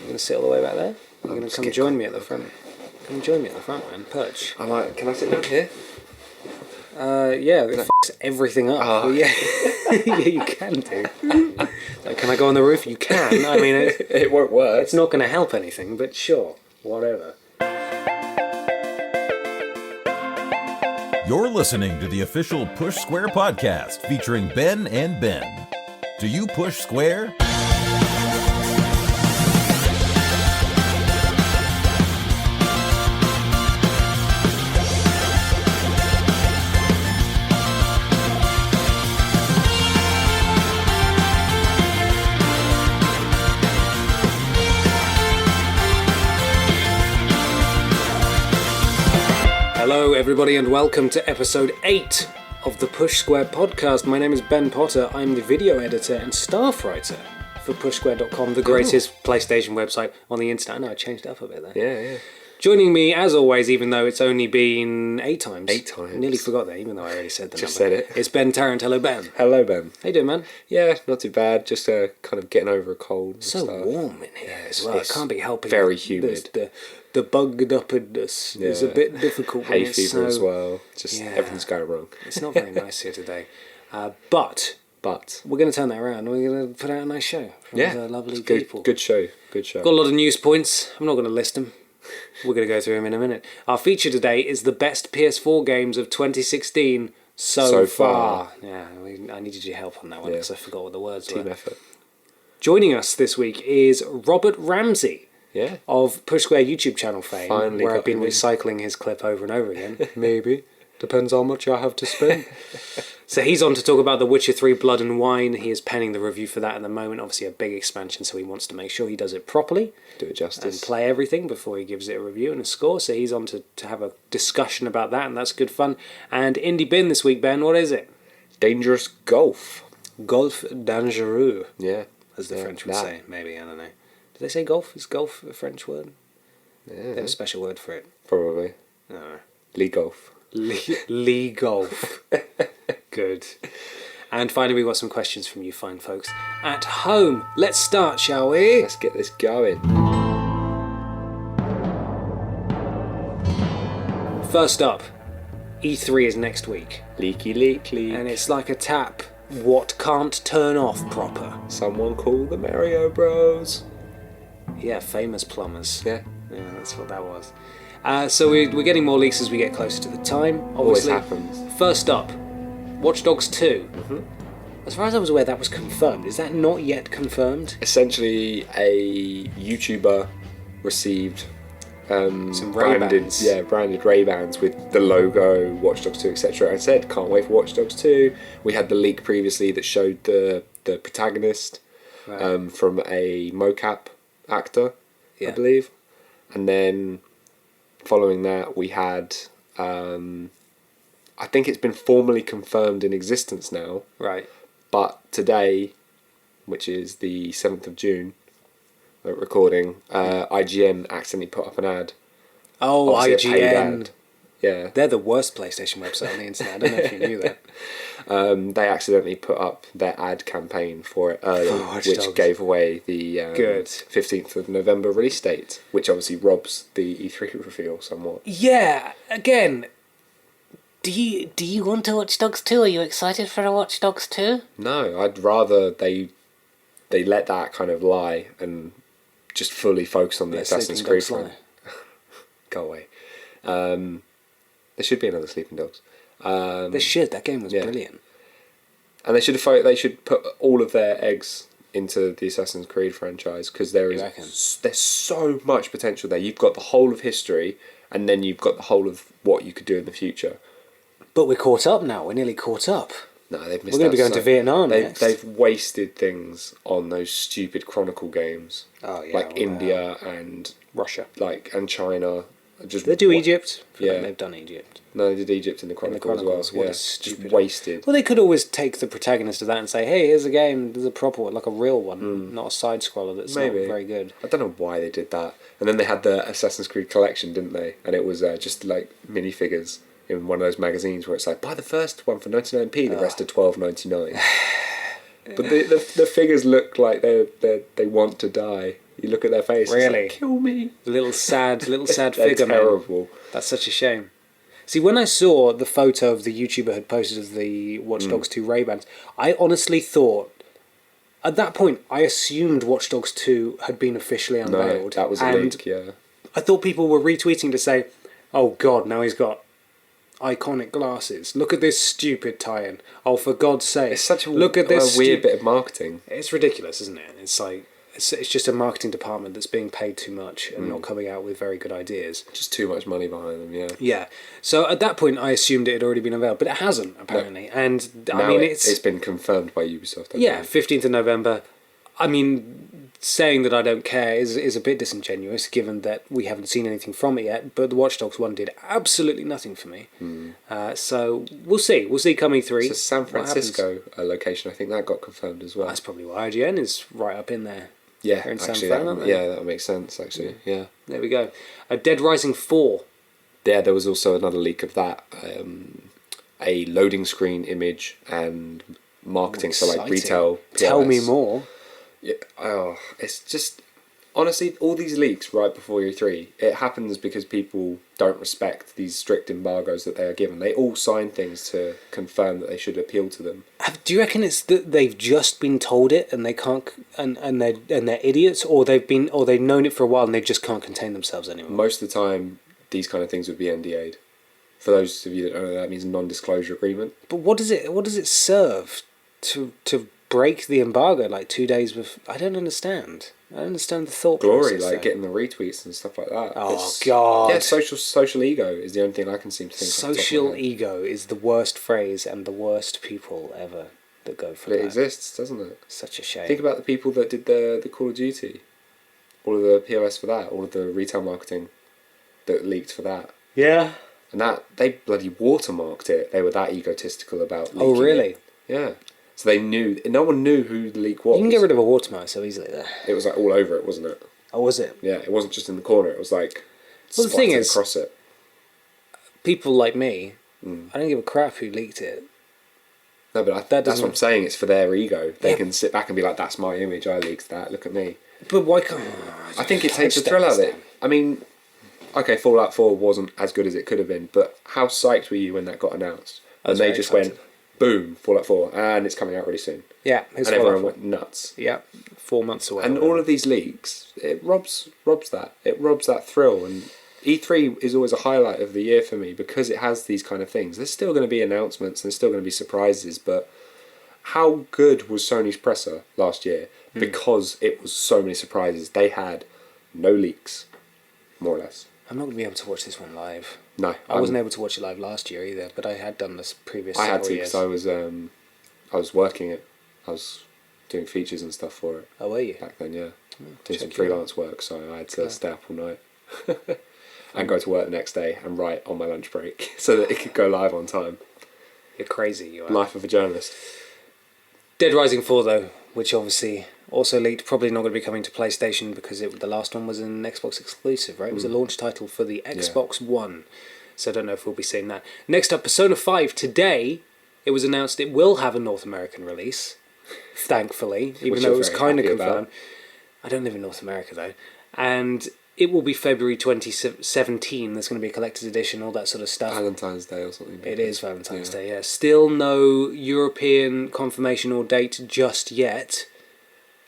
You going to sit all the way back there? You're going to come join me at the front? Come join me at the front, man. Perch. Can I sit down here? Yeah, it f***s everything up. Oh. Yeah. Yeah, you can do. Like, can I go on the roof? You can. I mean, it won't work. It's not going to help anything, but sure. Whatever. You're listening to the official Push Square podcast featuring Ben and Ben. Do you push square? Hello everybody and welcome to episode 8 of the Push Square podcast. My name is Ben Potter. I'm the video editor and staff writer for pushsquare.com, the greatest PlayStation website on the internet. I know I changed it up a bit there. Yeah. Joining me as always, even though it's only been 8 times. 8 times. I nearly forgot that, even though I already said the Just number. said it. It's Ben Tarrant. Hello Ben. Hello, Ben. How you doing, man? Yeah, not too bad. Just kind of getting over a cold. And So stuff. warm in here as well. It can't be helping. Very humid. The bugged upness is a bit difficult. Hay fever as well. Just everything's going wrong. It's not very nice here today. But we're going to turn that around. We're going to put out a nice show from the lovely people. Good show. Got a lot of news points. I'm not going to list them. We're going to go through them in a minute. Our feature today is the best PS4 games of 2016 so far. Yeah, I needed your help on that one because I forgot what the words were. Team effort. Joining us this week is Robert Ramsey. Yeah. Of Push Square YouTube channel fame, Finally where I've been recycling his clip over and over again. Maybe. Depends how much I have to spend. So he's on to talk about The Witcher 3 Blood and Wine. He is penning the review for that at the moment. Obviously a big expansion, so he wants to make sure he does it properly. Do it justice. And play everything before he gives it a review and a score. So he's on to have a discussion about that, and that's good fun. And Indie Bin this week, Ben, what is it? Dangerous Golf. Golf Dangereux. Yeah. As the French would say. Maybe, I don't know. Do they say golf? Is golf a French word? Yeah. They have a special word for it. Probably. No. Lee Golf. Lee Golf. Good. And finally, we've got some questions from you fine folks at home. Let's start, shall we? Let's get this going. First up, E3 is next week. Leaky leak. And it's like a tap. What can't turn off proper? Someone call the Mario Bros. Yeah, famous plumbers. Yeah, that's what that was. So we're getting more leaks as we get closer to the time. Always Obviously. happens. First up, Watch Dogs 2. Mm-hmm. As far as I was aware, that was confirmed. Is that not yet confirmed? Essentially, a YouTuber received some Ray-Bans. branded Ray-Bans with the logo, Watch Dogs 2, etc. and said, can't wait for Watch Dogs 2. We had the leak previously that showed the protagonist from a mocap actor, I believe. And then following that, we had, I think it's been formally confirmed in existence now. Right. But today, which is the 7th of June, recording, IGN accidentally put up an ad. Oh, Obviously a paid IGN. ad. Yeah. They're the worst PlayStation website on the internet. I don't know if you knew that. They accidentally put up their ad campaign for it early, which gave away the 15th of November release date, which obviously robs the E3 reveal somewhat. Yeah, again, do you want to Watch Dogs 2? Are you excited for a Watch Dogs 2? No, I'd rather they let that kind of lie and just fully focus on the Assassin's Creed front. Go away. There should be another Sleeping Dogs. There should. That game was brilliant. And they should put all of their eggs into the Assassin's Creed franchise because there's so much potential there. You've got the whole of history, and then you've got the whole of what you could do in the future. But we're caught up now. We're nearly caught up. No, they've missed out. We're going to be going to Vietnam next. They've wasted things on those stupid Chronicle games. Oh yeah, like India and Russia, and China. Did they do Egypt? Yeah, they've done Egypt. No, they did Egypt in the Chronicles as well. What yeah, a stupid... just wasted. Well, they could always take the protagonist of that and say, hey, here's a game, there's a proper one, like a real one, not a side-scroller that's not very good. I don't know why they did that. And then they had the Assassin's Creed collection, didn't they? And it was just like minifigures in one of those magazines where it's like, buy the first one for 99p, the rest are $12.99. But the figures look like they want to die. You look at their face. Really? It's like, kill me. Little sad They're figure, man. terrible. That's such a shame. See, when I saw the photo of the YouTuber had posted of the Watch Dogs 2 Ray-Bans, I honestly thought, at that point, I assumed Watch Dogs 2 had been officially unveiled. No, that was a leak, yeah. I thought people were retweeting to say, oh god, now he's got iconic glasses. Look at this stupid tie-in. Oh, for God's sake. It's such a look at this weird bit of marketing. It's ridiculous, isn't it? It's like, it's just a marketing department that's being paid too much and not coming out with very good ideas. Just too much money behind them, yeah. Yeah. So at that point, I assumed it had already been unveiled, but it hasn't, apparently. No. And I mean, it's been confirmed by Ubisoft. Yeah, 15th of November. I mean, saying that I don't care is a bit disingenuous, given that we haven't seen anything from it yet. But the Watch Dogs 1 did absolutely nothing for me. So we'll see. We'll see coming through. It's a San Francisco location. I think that got confirmed as well. That's probably why IGN is right up in there. Yeah, They're in actually, San Fran, aren't they? yeah, that makes sense, actually, yeah. There we go. Dead Rising 4. Yeah, there was also another leak of that. A loading screen image and marketing, so like retail. POS. Tell me more. Yeah, it's just... Honestly, all these leaks right before E3, it happens because people don't respect these strict embargoes that they are given. They all sign things to confirm that they should appeal to them. Do you reckon it's that they've just been told it and they can't, and they're idiots, or they've known it for a while and they just can't contain themselves anymore? Most of the time, these kind of things would be NDA'd. For those of you that don't know, that means a non-disclosure agreement. But what does it serve to break the embargo like 2 days before? I don't understand. I don't understand the thought Glory, process. like getting the retweets and stuff like that. Oh, God. Yeah, social ego is the only thing I can seem to think of. Social ego is the worst phrase and the worst people ever that go for but that. it exists, doesn't it? Such a shame. Think about the people that did the Call of Duty. All of the POS for that, all of the retail marketing that leaked for that. Yeah. And that, they bloody watermarked it. They were that egotistical about leaking. Oh, really? It. Yeah. So they knew, no one knew who the leak was. You can get rid of a watermark so easily there. It was like all over it, wasn't it? Oh, was it? Yeah, it wasn't just in the corner. It was like well, the thing is, across it. People like me, I don't give a crap who leaked it. No, but that's what I'm saying. It's for their ego. They can sit back and be like, "That's my image. I leaked that. Look at me." But why can't? I think it takes the thrill out of it. I mean, okay, Fallout 4 wasn't as good as it could have been, but how psyched were you when that got announced? And they just went, boom, Fallout 4, and it's coming out really soon. Yeah, and everyone went nuts. Yeah, 4 months away. And all of these leaks, it robs that. It robs that thrill. And E3 is always a highlight of the year for me because it has these kind of things. There's still going to be announcements and there's still going to be surprises, but how good was Sony's presser last year? Because it was so many surprises. They had no leaks, more or less. I'm not going to be able to watch this one live. No, I wasn't able to watch it live last year either, but I had done this previous. I had to because I was working it. I was doing features and stuff for it. Oh, were you? Back then, yeah. Doing some freelance work, so I had to stay up all night and go to work the next day and write on my lunch break so that it could go live on time. You're crazy, you are. Life of a journalist. Dead Rising 4, though, which obviously also leaked, probably not going to be coming to PlayStation because the last one was an Xbox exclusive, right? It was a launch title for the Xbox One. So I don't know if we'll be seeing that. Next up, Persona 5. Today, it was announced it will have a North American release, thankfully, even though it was kind of confirmed. I don't live in North America, though. And it will be February 2017. There's going to be a collector's edition, all that sort of stuff. Valentine's Day or something. It is Valentine's Day, yeah. Still no European confirmation or date just yet.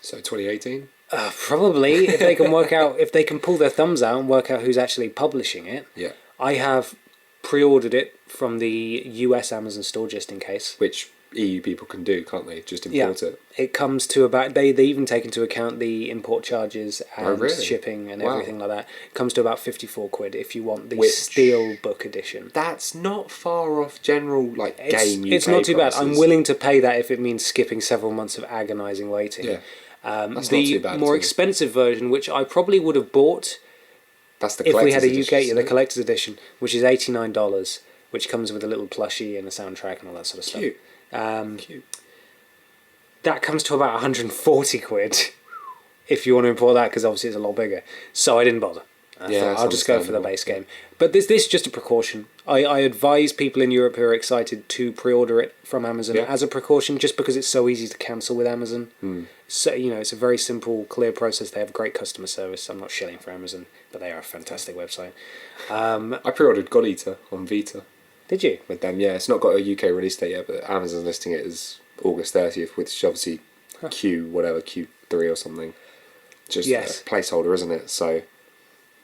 So 2018? Probably, if they can work out, if they can pull their thumbs out and work out who's actually publishing it. Yeah. I have pre-ordered it from the US Amazon store just in case. Which EU people can do, can't they? Just import it. It comes to about, they even take into account the import charges and shipping and everything like that. It comes to about 54 quid if you want the Steelbook edition. That's not far off general game UK It's not too bad. prices. I'm willing to pay that if it means skipping several months of agonising waiting. Yeah. That's the not too bad more expensive version, which I probably would have bought that's the if we had a edition, UK, the collector's edition, which is $89, which comes with a little plushie and a soundtrack and all that sort of stuff. Cute. That comes to about 140 quid if you want to import that, because obviously it's a lot bigger. So I didn't bother. I Yeah, thought that's I'll just go for the understandable. base game. But this is just a precaution. I advise people in Europe who are excited to pre-order it from Amazon Yeah. as a precaution, just because it's so easy to cancel with Amazon. So it's a very simple, clear process. They have great customer service. I'm not shilling for Amazon, but they are a fantastic website. I pre-ordered God Eater on Vita Did you? with them. Yeah, it's not got a UK release date yet, but Amazon's listing it as August 30th, which is obviously Q3 or something. Just Yes. a placeholder, isn't it? So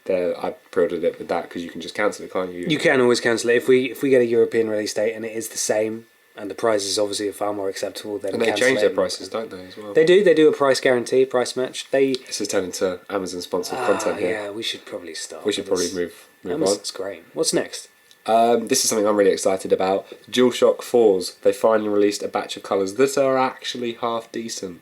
I pre-ordered it with that because you can just cancel it, can't you? You can always cancel it if we get a European release date and it is the same, and the price is obviously far more acceptable. Then And they cancel change it their and- prices, don't they, as well? They do. They do a price guarantee, price match. This is turning to Amazon sponsored content here. Yeah, we should probably start. We should with probably this. move on. Amazon's great. What's next? This is something I'm really excited about. DualShock 4s. They finally released a batch of colours that are actually half decent.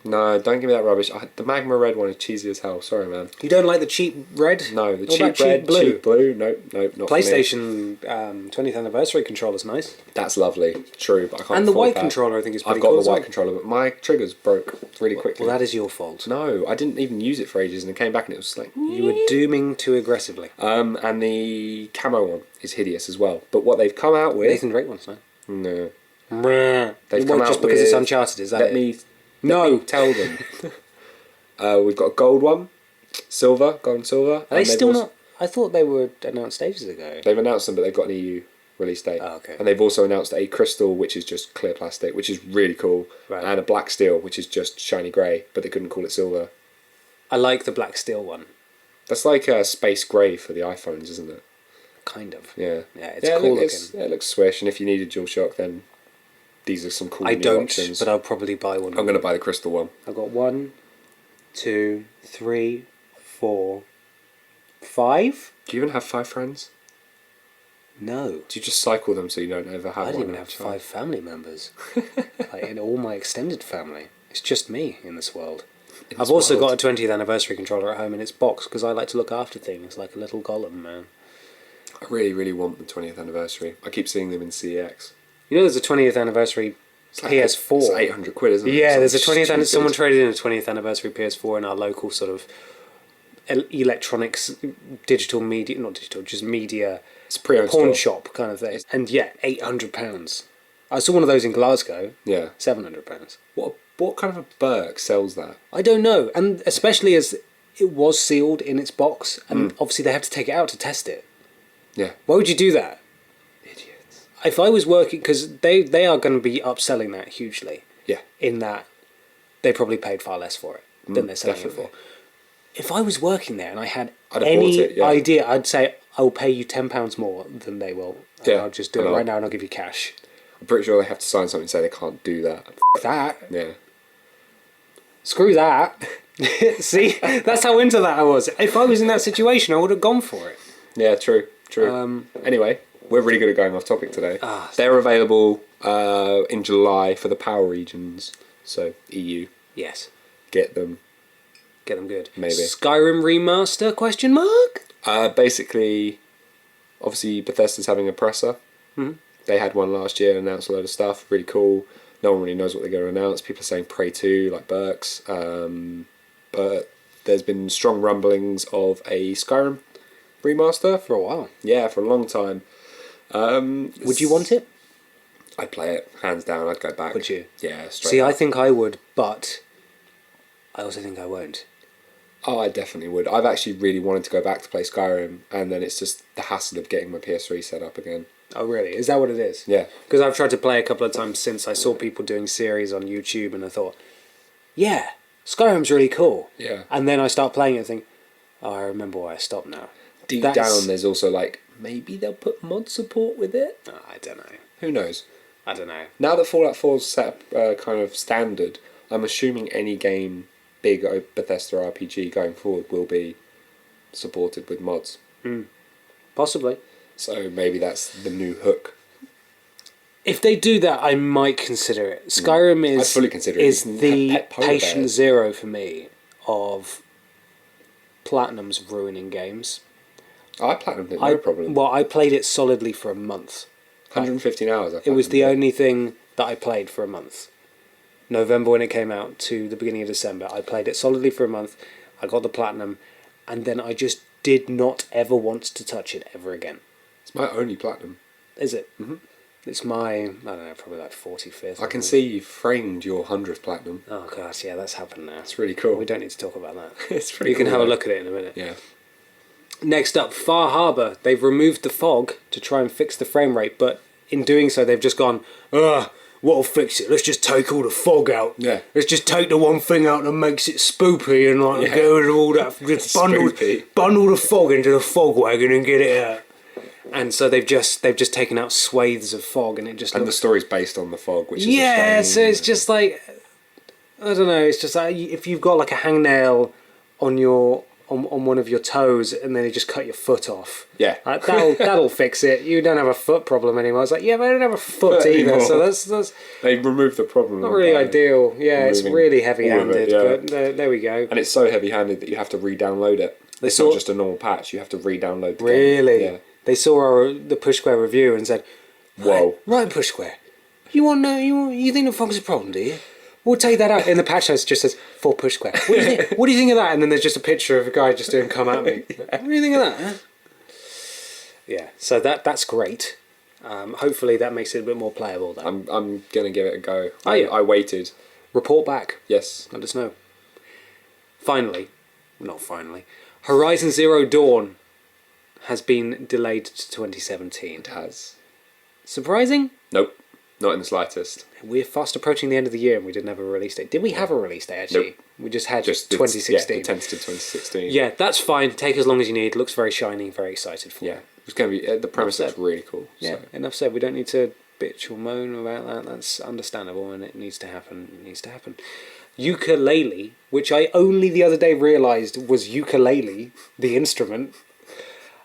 No, don't give me that rubbish. The Magma Red one is cheesy as hell. Sorry, man. You don't like the cheap red? No, the What about cheap red, blue? cheap blue. Nope, not for me. PlayStation 20th anniversary controller's nice, That's lovely. True, but I can't and the afford white that. controller I think is pretty I've got cool the as well. white controller, but my triggers broke really quickly. Well, that is your fault. No, I didn't even use it for ages, and it came back and it was like... You were dooming too aggressively. And the camo one is hideous as well. But what they've come out with... Nathan Drake one's nice. No. They've come just out because it's with- Uncharted, is that Let it? me No. tell them. We've got a gold one, silver, gold and silver. Are they and they've still also- not? I thought they were announced ages ago. They've announced them, but they've got an EU release date. Oh, okay. And they've also announced a crystal, which is just clear plastic, which is really cool, Right. and a black steel, which is just shiny grey, but they couldn't call it silver. I like the black steel one, That's like space grey for the iPhones, isn't it? kind of. Yeah. Yeah, it's cool looking. It looks swish, and if you need a DualShock, then these are some cool I new don't, options. but I'll probably buy one. I'm going to buy the crystal one. I've got 1, 2, 3, 4, 5. Do you even have 5 friends? No, Do you just cycle them so you don't ever have I one? don't even at have a time? 5 family members. Like in all my extended family, it's just me in this world. In I've this also world. got a 20th anniversary controller at home in its box because I like to look after things like a little golem, man. I really, really want the 20th anniversary. I keep seeing them in CEX. You know, there's a 20th anniversary It's like PS4. It's 800 quid, isn't it? Yeah, there's a Something 20th. Someone stupid. traded in a 20th anniversary PS4 in our local sort of electronics, digital media, not digital, just media It's a pre-owned pawn store. shop kind of thing. And yeah, £800. I saw one of those in Glasgow. Yeah. £700. What kind of a Burke sells that? I don't know, and especially as it was sealed in its box, and Hmm. obviously they have to take it out to test it. Yeah. Why would you do that? Idiots. If I was working, because they are going to be upselling that hugely. Yeah. In that they probably paid far less for it than they're selling definitely. it for. If I was working there and I had I'd have any bought it, yeah. idea, I'd say I'll pay you £10 more than they will. And Yeah, I'll just do and it I'll- right now and I'll give you cash. I'm pretty sure they have to sign something saying they can't do that. F that. Yeah. Screw that. See, that's how into that I was. If I was in that situation, I would have gone for it. Yeah, true. Anyway, we're really good at going off topic today. Ah, They're available in July for the power regions. So, EU, Yes, get them. get them good. Maybe. Skyrim remaster? Question mark. Basically, obviously Bethesda's having a presser. Mhm. They had one last year and announced a load of stuff. Really cool. No one really knows what they're going to announce. People are saying Prey 2, like Burks. But there's been strong rumblings of a Skyrim remaster. For a while. Yeah, for a long time. Would you want it? I'd play it, hands down. I'd go back. Would you? Yeah, straight See, up. I think I would, but I also think I won't. Oh, I definitely would. I've actually really wanted to go back to play Skyrim, and then it's just the hassle of getting my PS3 set up again. Oh, really? Is that what it is? Yeah. Because I've tried to play a couple of times since I saw people doing series on YouTube, and I thought, yeah, Skyrim's really cool. Yeah. And then I start playing it and think, oh, I remember why I stopped now. Deep That's- down, there's also like, maybe they'll put mod support with it? Oh, I don't know. Who knows? I don't know. Now that Fallout 4's set up kind of standard, I'm assuming any game, big Bethesda RPG going forward, will be supported with mods. Possibly. So maybe that's the new hook. If they do that, I might consider it. Skyrim is I'd fully consider it. is You can the have pet polar patient bears. zero for me of Platinum's ruining games. I platinumed it, no problem. Well, I played it solidly for a month. 115 hours. I It was platinumed the only thing that I played for a month. November when it came out to the beginning of December, I played it solidly for a month. I got the platinum, and then I just did not ever want to touch it ever again. It's my only platinum. Is it? Mm-hmm. It's my, I don't know, probably like 45th. I can see you framed your 100th platinum. Oh gosh, yeah, that's happened now. It's really cool. We don't need to talk about that. It's pretty You cool. can have a though. look at it in a minute. Yeah. Next up, Far Harbor. They've removed the fog to try and fix the frame rate, but in doing so, they've just gone, what'll fix it? Let's just take all the fog out. Yeah. Let's just take the one thing out that makes it spoopy and like get rid of all that. Just bundle the fog into the fog wagon and get it out. And so they've just taken out swathes of fog, and it just And looks... the story's based on the fog, which is Yeah, a shame. so it's just like, I don't know, it's just like if you've got like a hangnail on your on one of your toes and then you just cut your foot off. Yeah. That'll fix it. You don't have a foot problem anymore. It's like, yeah, but I don't have a foot either, anymore. so that's They removed the problem. not really ideal. Yeah, it's removing really all heavy-handed, of it, but there we go. And it's so heavy-handed that you have to re-download it. It's saw- not just a normal patch. You have to re-download the Really? game. Yeah. They saw the Push Square review and said, Whoa. Right, Push Square, you want to you think the fog's a problem, do you? We'll take that out. In the patch notes, it just says for Push Square. What do you think? What do you think of that? And then there's just a picture of a guy just doing "Come at me." What do you think of that? Huh? Yeah, so that's great. Hopefully that makes it a bit more playable. Though. I'm gonna give it a go. Oh, yeah. I waited. Report back. Yes. Let us know. Finally, Horizon Zero Dawn has been delayed to 2017. It has. Surprising? Nope. Not in the slightest. We're fast approaching the end of the year and we didn't have a release date. Did we have a release date actually? Nope. We just had Just 2016. Yeah, the tentative 2016. Yeah, that's fine. Take as long as you need. Looks very shiny. Very excited for Yeah. it. It's gonna be the premise Enough looks said. really cool. Yeah, So. enough said. We don't need to bitch or moan about that. That's understandable and it needs to happen. It needs to happen. Ukulele, which I only the other day realised was ukulele, the instrument,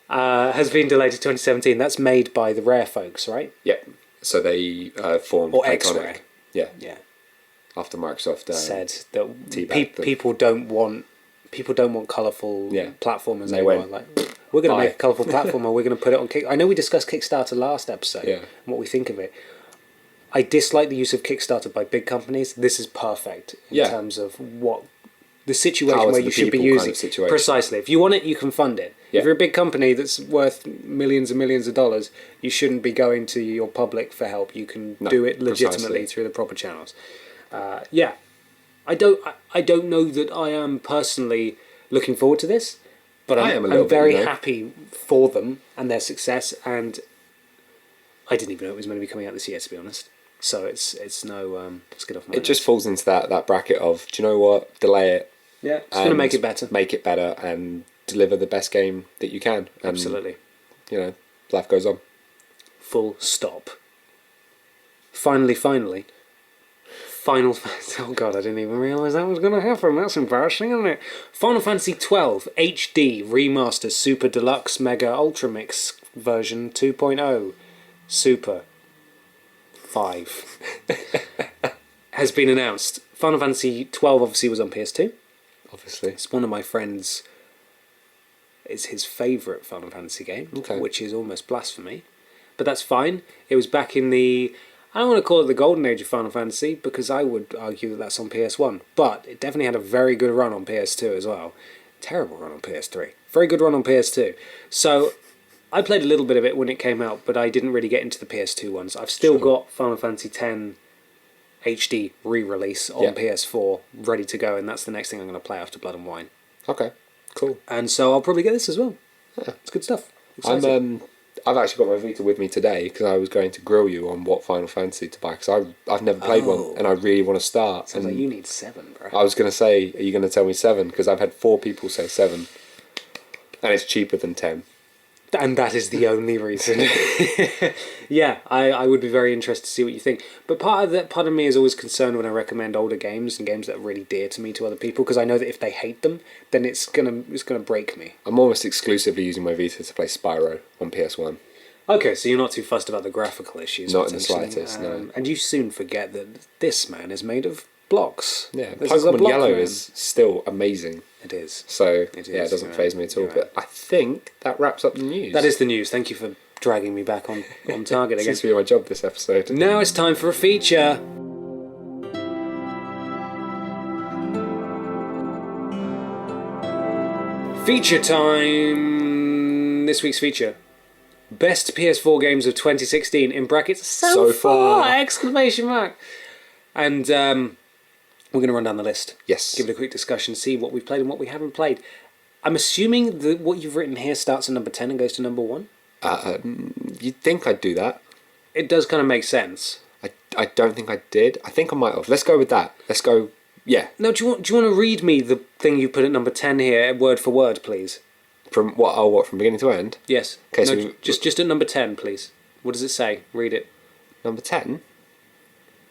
has been delayed to 2017. That's made by the Rare folks, right? Yeah. So they formed Or Iconic. X-Ray. Yeah. Yeah. After Microsoft Said that teabagged them. people don't want colourful Yeah. platformers They anymore. went, Like, we're going to "Bye." make a colourful platformer. We're going to put it on Kick. I know we discussed Kickstarter last episode. Yeah. And what we think of it. I dislike the use of Kickstarter by big companies. This is perfect in Yeah. terms of what the situation Power to where the you should be people kind using. of situation. Precisely. If you want it, you can fund it. Yeah. If you're a big company that's worth millions and millions of dollars, you shouldn't be going to your public for help. You can No, do it legitimately precisely. through the proper channels. Yeah. I don't know that I am personally looking forward to this, but I am a I'm little bit, very you know. happy for them and their success, and I didn't even know it was going to be coming out this year, to be honest. So it's no let's get off my It just falls into that bracket of, do you know what? Delay it. yeah, it's going to and make it better. Make it better and deliver the best game that you can. And, Absolutely. You know, life goes on. Full stop. Finally, Final Fantasy. Oh god, I didn't even realise that was going to happen. That's embarrassing, isn't it? Final Fantasy 12 HD Remaster Super Deluxe Mega Ultra Mix version 2.0 Super 5 has been announced. Final Fantasy 12 obviously was on PS2. Obviously. It's one of my friends. It's his favourite Final Fantasy game, Okay. which is almost blasphemy. But that's fine. It was back in the... I don't want to call it the golden age of Final Fantasy, because I would argue that that's on PS1. But it definitely had a very good run on PS2 as well. Terrible run on PS3. Very good run on PS2. So I played a little bit of it when it came out, but I didn't really get into the PS2 ones. I've still got Final Fantasy X HD re-release on PS4 ready to go, and that's the next thing I'm going to play after Blood and Wine. Okay, cool. And so I'll probably get this as well. It's good stuff. Excited. I've actually got my Vita with me today because I was going to grill you on what Final Fantasy to buy, because I've never played one and I really want to start. Sounds and like you need 7, bro. I was going to say, are you going to tell me 7? Because I've had 4 people say 7, and it's cheaper than 10. And that is the only reason. Yeah, I would be very interested to see what you think. But part of me is always concerned when I recommend older games and games that are really dear to me to other people, because I know that if they hate them, then it's gonna break me. I'm almost exclusively using my Vita to play Spyro on PS1. Okay, so you're not too fussed about the graphical issues. Not in the potentially. slightest, no. And you soon forget that this man is made of blocks. Yeah, This is a Pokemon block Yellow man. is still amazing. It is. So, It yeah, is, it doesn't you're faze right, me at all. you're right. But I think that wraps up the news. That is the news. Thank you for dragging me back on target again. Seems to be my job this episode. Now it's time for a feature. Feature time! This week's feature. Best PS4 games of 2016, in brackets, so far! Exclamation mark! And we're going to run down the list. Yes. Give it a quick discussion, see what we've played and what we haven't played. I'm assuming that what you've written here starts at number 10 and goes to number 1? You'd think I'd do that. It does kind of make sense. I don't think I did. I think I might have. Let's go with that. Let's go. Yeah. No, do you want to read me the thing you put at number 10 here, word for word, please? From what? Oh, what? From beginning to end? Yes. Okay, no, just at number 10, please. What does it say? Read it. Number 10?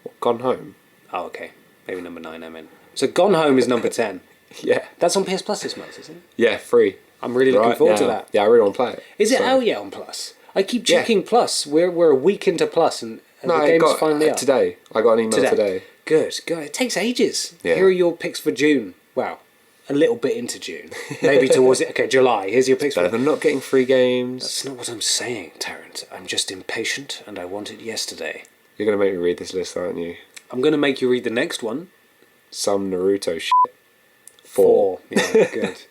What, Gone Home? Oh, okay. Maybe number 9, I meant. So Gone Home is number 10. Yeah. That's on PS Plus this month, isn't it? Yeah, free. I'm really looking forward to that. Yeah, I really want to play it. Is it out yet on Plus? I keep checking Plus. We're a week into Plus and the game's finally up. Today. I got an email today. Good. It takes ages. Yeah. Here are your picks for June. Wow. A little bit into June. Maybe towards it. Okay, July. Here's your picks. Better than not getting free games. That's not what I'm saying, Tarrant. I'm just impatient and I want it yesterday. You're going to make me read this list, aren't you? I'm going to make you read the next one. Some Naruto shit. 4. Yeah, good.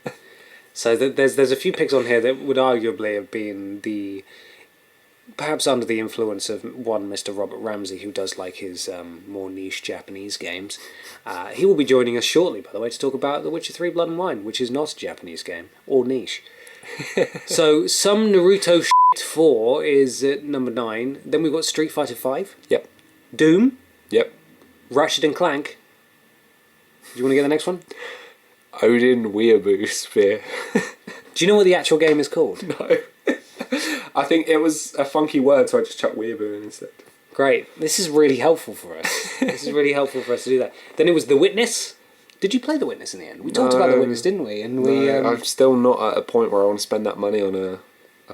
So there's a few picks on here that would arguably have been perhaps under the influence of one Mr. Robert Ramsey, who does like his more niche Japanese games. He will be joining us shortly, by the way, to talk about The Witcher 3 Blood and Wine, which is not a Japanese game, or niche. So Some Naruto 4 is at number 9. Then we've got Street Fighter 5. Yep. Doom. Yep. Ratchet and Clank. Do you want to get the next one? Odin Weeaboo Spear. Do you know what the actual game is called? No. I think it was a funky word, so I just chucked Weeaboo in instead. Great. This is really helpful for us. This is really helpful for us to do that. Then it was The Witness. Did you play The Witness in the end? We talked about The Witness, didn't we? And I'm still not at a point where I want to spend that money on a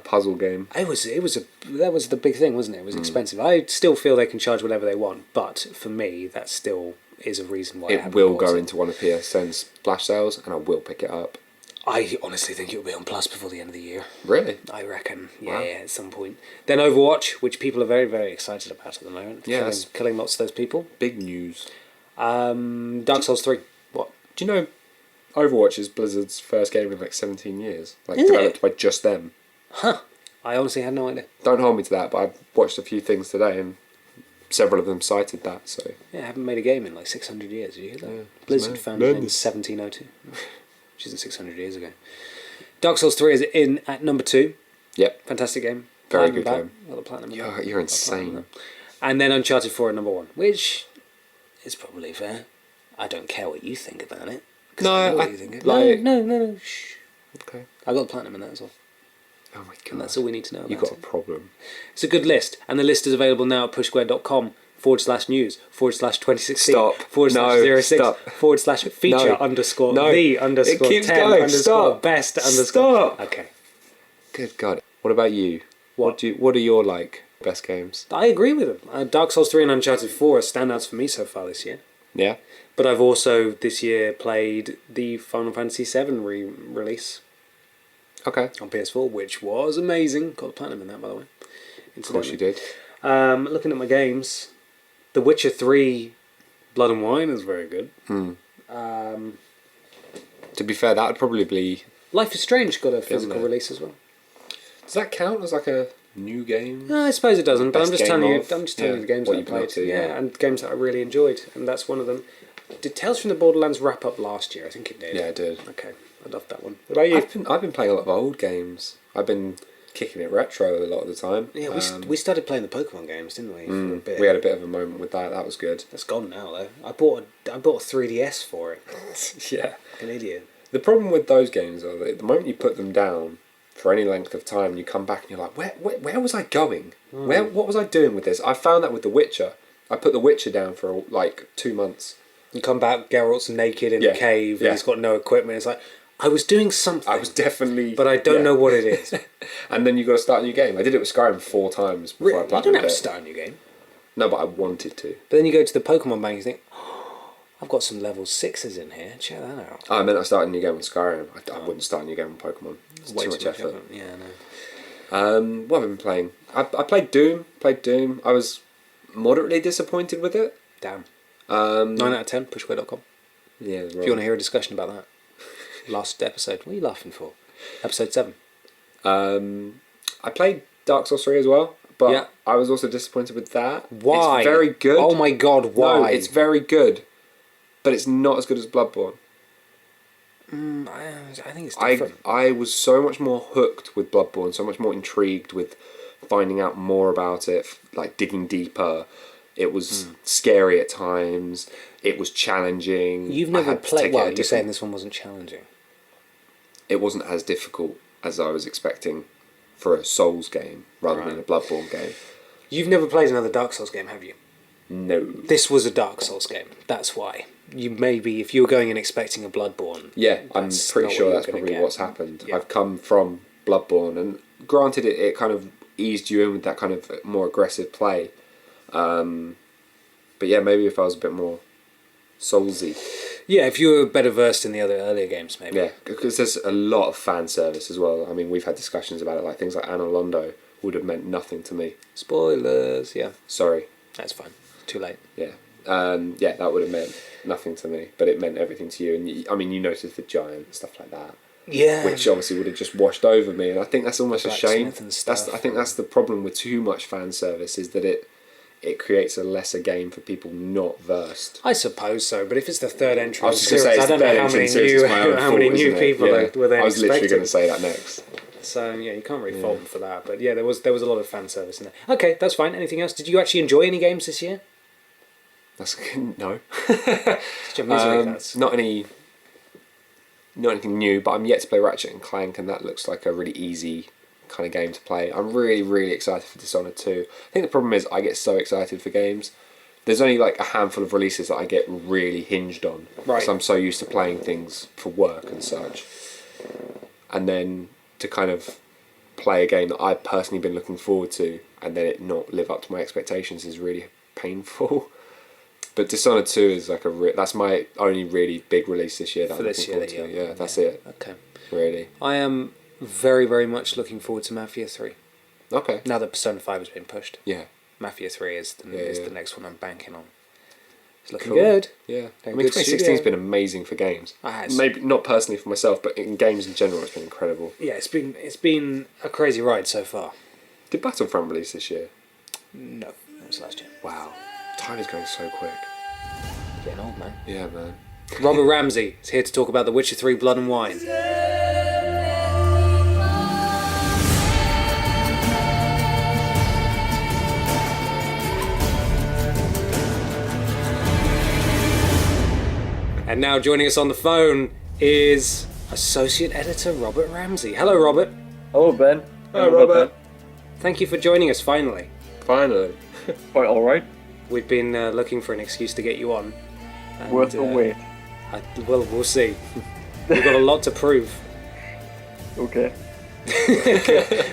puzzle game. That was the big thing, wasn't it? It was expensive. I still feel they can charge whatever they want, but for me, that still is a reason why it will go into one of PSN's flash sales, and I will pick it up. I honestly think it will be on Plus before the end of the year. Really? I reckon. Wow. Yeah, at some point. Then Overwatch, which people are very, very excited about at the moment. Yeah, killing lots of those people. Big news. Dark Souls 3. What? Do you know Overwatch is Blizzard's first game in like 17 years? Like Is developed it? by just them. Huh. I honestly had no idea. Don't hold me to that, but I've watched a few things today and several of them cited that, so... Yeah, I haven't made a game in like 600 years. Did you hear that? Yeah, Blizzard founded in 1702. Which isn't 600 years ago. Dark Souls 3 is in at number 2. Yep. Fantastic game. Very good game. Got the platinum. You're insane. And then Uncharted 4 at number 1, which is probably fair. I don't care what you think about it. No, No. Shh. Okay. I got the platinum in that as well. Oh my god. And that's all we need to know about You've got it. a problem. It's a good list. And the list is available now at pushsquare.com/news/2016 Stop. /06 /feature _ the _ It keeps 10 going. _ Stop. best _ Stop. Okay. Good god. What about you? What are your like best games? I agree with them. Dark Souls 3 and Uncharted 4 are standouts for me so far this year. Yeah. But I've also this year played the Final Fantasy VII release Okay. on PS4, which was amazing. Got the platinum in that, by the way. Of course you did. Looking at my games, The Witcher 3 Blood and Wine is very good. To be fair, that would probably be... Life is Strange got a physical it? release as well. Does that count as like a new game? No, I suppose it doesn't, but I'm Best just telling game you. of? I'm just telling you the games What that I you've been up played. to, yeah. And games that I really enjoyed, and that's one of them. Did Tales from the Borderlands wrap up last year? I think it did. Yeah, it did. Okay, I loved that one. What about you? I've been playing a lot of old games. I've been kicking it retro a lot of the time. Yeah, we started playing the Pokemon games, didn't we? For a bit. We had a bit of a moment with that. That was good. That's gone now, though. I bought a 3DS for it. Yeah. Like an idiot. The problem with those games are that the moment you put them down for any length of time, you come back and you're like, where was I going? What was I doing with this? I found that with The Witcher. I put The Witcher down for like 2 months. You come back, Geralt's naked in the cave, and he's got no equipment. It's like, I was doing something. I was definitely... But I don't know what it is. And then you got to start a new game. I did it with Skyrim 4 times before I You platinumed don't have to it. start a new game. No, but I wanted to. But then you go to the Pokemon bank and you think, oh, I've got some level 6s in here. Check that out. I meant I started a new game with Skyrim. I wouldn't start a new game with Pokemon. It's Way too much effort. Yeah, I know. What have I been playing? I played Doom. I was moderately disappointed with it. Damn. 9 out of 10, pushway.com. Yeah, If you want to hear a discussion about that. last episode. What are you laughing for? Episode 7. I played Dark Souls 3 as well, but Yeah. I was also disappointed with that. Why? It's very good. Oh my god, why? No, it's very good, but it's not as good as Bloodborne. I think it's different. I was so much more hooked with Bloodborne, so much more intrigued with finding out more about it, like digging deeper. It was scary at times. It was challenging. You've I never had to played... take Well, it a you're different- saying this one wasn't challenging. It wasn't as difficult as I was expecting for a Souls game rather than a Bloodborne game. You've never played another Dark Souls game, have you? No. This was a Dark Souls game. That's why. You maybe, if you were going and expecting a Bloodborne... Yeah, I'm that's pretty not sure what that's you're gonna probably get. what's happened. Yeah. I've come from Bloodborne, and granted, it kind of eased you in with that kind of more aggressive play. But yeah, maybe if I was a bit more Soulsy. Yeah, if you were better versed in the other earlier games, maybe. Yeah, because there's a lot of fan service as well. I mean, we've had discussions about it, like things like Anno Londo would have meant nothing to me. Spoilers, yeah. Sorry. That's fine. Too late. Yeah. Yeah, that would have meant nothing to me, but it meant everything to you. And you noticed the giant and stuff like that. Yeah. Which obviously would have just washed over me, and I think that's almost a shame. Blacksmith and stuff. I think that's the problem with too much fan service, is that it creates a lesser game for people not versed. I suppose so, but if it's the third entry, I was just going to say, I don't know how many new people were they I was literally going expecting. to say that next. So yeah, you can't really fault them for that. But yeah, there was a lot of fan service in there. Okay, that's fine. Anything else? Did you actually enjoy any games this year? That's no. Such a misery. That's Not anything new, but I'm yet to play Ratchet and Clank, and that looks like a really easy kind of game to play. I'm really, really excited for Dishonored 2. I think the problem is I get so excited for games. There's only like a handful of releases that I get really hinged on. Right. Because I'm so used to playing things for work and such. And then to kind of play a game that I've personally been looking forward to and then it not live up to my expectations is really painful. But Dishonored 2 is like that's my only really big release this year that for I'm this looking year. forward to. Yeah, that's it. Okay. Really. I am very, very much looking forward to Mafia 3. Okay. Now that Persona 5 has been pushed. Yeah. Mafia 3 is Yeah. the next one I'm banking on. It's looking Cool. good. Yeah. They're I mean, good 2016 has studio. been amazing for games. It has. Maybe not personally for myself, but in games in general, it's been incredible. Yeah, it's been a crazy ride so far. Did Battlefront release this year? No, it was last year. Wow. Time is going so quick. Getting old, man. Yeah, man. Robert Ramsey is here to talk about The Witcher 3 Blood and Wine. And now joining us on the phone is Associate Editor Robert Ramsey. Hello, Robert. Hello, Ben. Hello, Robert. Thank you for joining us finally. Finally. Quite alright. We've been looking for an excuse to get you on. And, Worth the wait. Well, we'll see. We've got a lot to prove. Okay.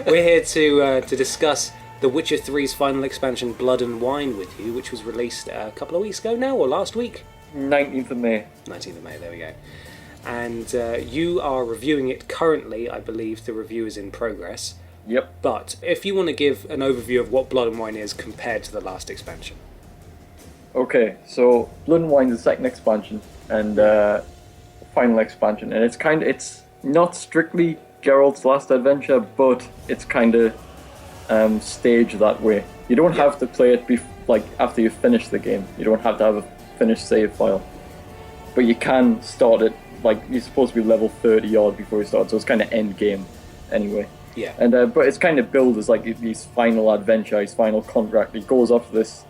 We're here to discuss The Witcher 3's final expansion, Blood and Wine, with you, which was released a couple of weeks ago now, or last week? 19th of May. 19th of May, there we go. And you are reviewing it currently. I believe the review is in progress. Yep. But if you want to give an overview of what Blood and Wine is compared to the last expansion. Okay, so Blood and Wine is the second expansion and final expansion, and it's not strictly Geralt's last adventure, but it's kind of staged that way. You don't have to play it after you finish the game. You don't have to have a finished save file, but you can start it you're supposed to be level 30 odd before you start, so it's kind of end game anyway. Yeah. And but it's kind of billed as his final adventure, his final contract. He goes off to this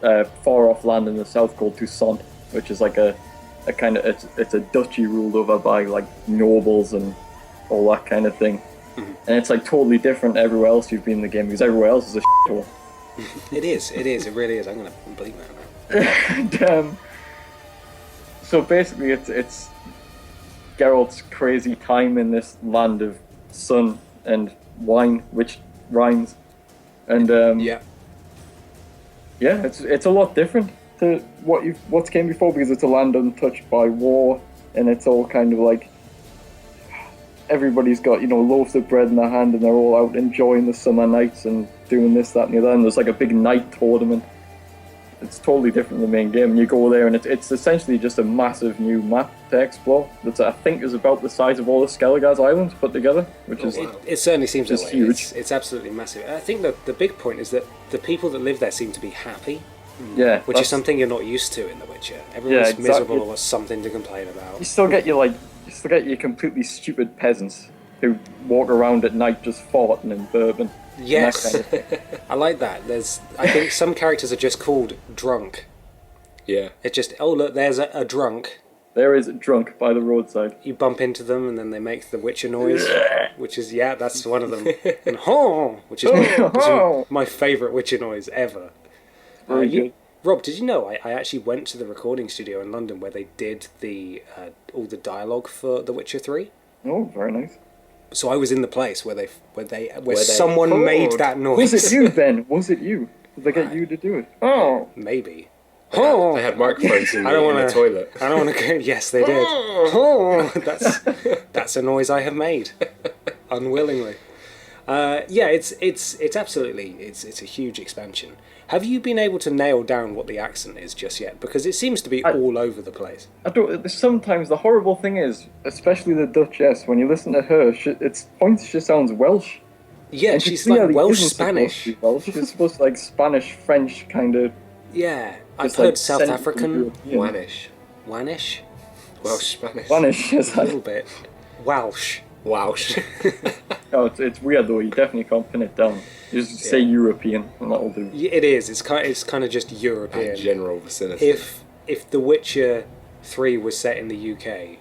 far off land in the south called Toussaint, which is like a kind of it's a duchy ruled over by nobles and all that kind of thing. Mm-hmm. And it's totally different to everywhere else you've been in the game, because everywhere else is a shithole. It is, it really is. I'm going to believe that. And, so basically it's Geralt's crazy time in this land of sun and wine, which rhymes. And Yeah. yeah, it's a lot different to what's came before, because it's a land untouched by war, and it's all kind of everybody's got loaves of bread in their hand, and they're all out enjoying the summer nights and doing this, that, and the other. And there's a big night tournament it's totally different than the main game. And you go there, and it's essentially just a massive new map to explore. That I think is about the size of all the Skellige's islands put together, which is It certainly seems that way. huge. It's absolutely massive. I think that the big point is that the people that live there seem to be happy. Yeah, Which is something you're not used to in The Witcher. Everyone's miserable or has something to complain about. You still get your completely stupid peasants who walk around at night just farting and bourbon. Yes, And that kind of thing. I like that. I think some characters are just called drunk. Yeah. It's just, oh look, there's a drunk. There is a drunk by the roadside. You bump into them and then they make the Witcher noise, which is, that's one of them. And which is my favourite Witcher noise ever. Very good. Rob, did you know I actually went to the recording studio in London where they did all the dialogue for The Witcher 3? Oh, very nice. So I was in the place where someone made that noise. Was it you, Ben? Was it you? Did they get you to do it? Oh, Maybe. They had microphones in the toilet. I don't want to go. Yes, they did. Oh, that's a noise I have made, unwillingly. It's absolutely it's a huge expansion. Have you been able to nail down what the accent is just yet? Because it seems to be all over the place. I don't. Sometimes the horrible thing is, especially the Duchess, when you listen to her, she sounds Welsh. Yeah, And she's she clearly like Welsh isn't Spanish. supposed to be Welsh. She's supposed to like Spanish, French kind of. Yeah, I've Just heard like South Central African, European. Wanish, Welsh, Spanish. Spanish, yes. a little bit, Welsh. Welsh. Oh, it's weird though. You definitely can't pin it down. You just say European, and that'll do. Yeah, it is. It's kind of just European. General vicinity. If The Witcher 3 was set in the UK,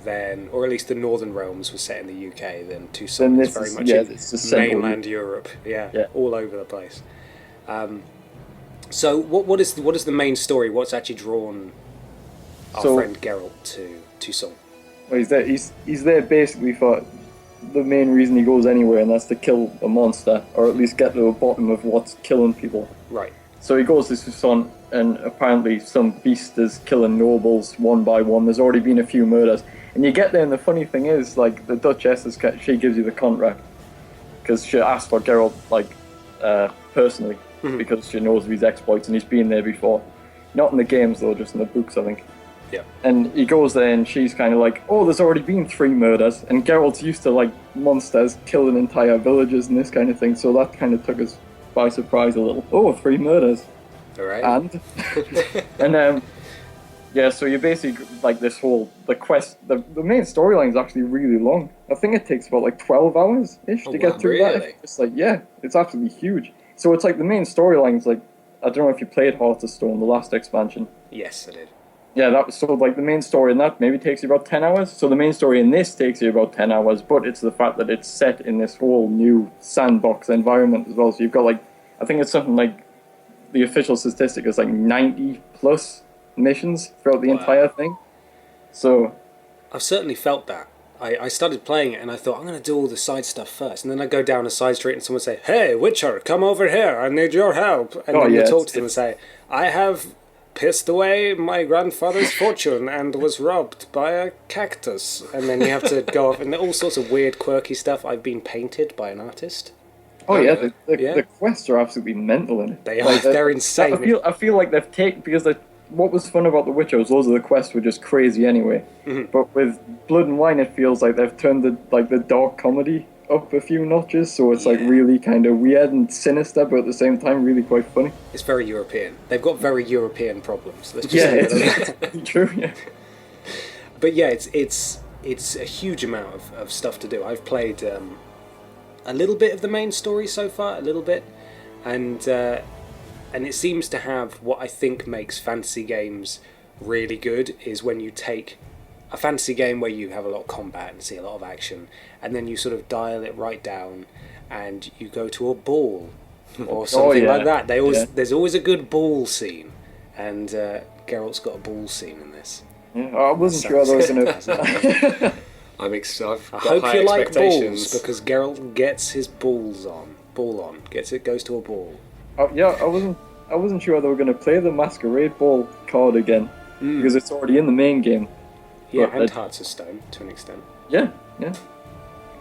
then, or at least the Northern Realms was set in the UK, then Tucson is very much it's the central mainland Europe. Yeah. All over the place. So what is the main story? What's actually drawn our friend Geralt to Tucson? Well, he's there basically for the main reason he goes anywhere, and that's to kill a monster, or at least get to the bottom of what's killing people. Right. So he goes to Tucson, and apparently some beast is killing nobles one by one. There's already been a few murders. And you get there, and the funny thing is, like, the Duchess, she gives you the contract. Because she asked for Geralt, personally, because she knows of his exploits, and he's been there before. Not in the games, though, just in the books, I think. Yeah. And he goes there, and she's kind of like, oh, there's already been 3 murders. And Geralt's used to, like, monsters killing entire villages and this kind of thing, so that kind of took us by surprise a little. Oh, 3 murders. All right. And so you basically, like, the quest, the main storyline is actually really long. I think it takes about, like, 12 hours-ish to get through that. It's like, it's absolutely huge. So it's like the main storyline's like, I don't know if you played Heart of Stone, the last expansion. Yes, I did. Yeah, that was so, like, the main story in that maybe takes you about 10 hours. So the main story in this takes you about 10 hours, but it's the fact that it's set in this whole new sandbox environment as well. So you've got, like, I think it's something like, the official statistic is like 90 plus missions throughout the entire thing. So I've certainly felt that. I started playing it and I thought, I'm going to do all the side stuff first. And then I go down a side street and someone say, hey, Witcher, come over here. I need your help. And then you talk to them and say, I have pissed away my grandfather's fortune and was robbed by a cactus. And then you have to go off and all sorts of weird, quirky stuff. I've been painted by an artist. The quests are absolutely mental in it. They are. They're insane. I feel like they've taken, because what was fun about The Witcher was loads of the quests were just crazy anyway. Mm-hmm. But with Blood and Wine, it feels like they've turned the dark comedy up a few notches, so it's like really kind of weird and sinister, but at the same time really quite funny. It's very European. They've got very European problems. Let's just it's true. Yeah. But yeah, it's a huge amount of stuff to do. I've played a little bit of the main story so far, and it seems to have what I think makes fantasy games really good is when you take a fantasy game where you have a lot of combat and see a lot of action, and then you sort of dial it right down and you go to a ball or something like that. There's always a good ball scene, and Geralt's got a ball scene in this. Yeah, I wasn't sure I was going to... I hope you like balls, because Geralt gets his ball on. Goes to a ball. I wasn't sure they were going to play the Masquerade Ball card again, because it's already in the main game. Yeah, and Hearts of Stone, to an extent. Yeah.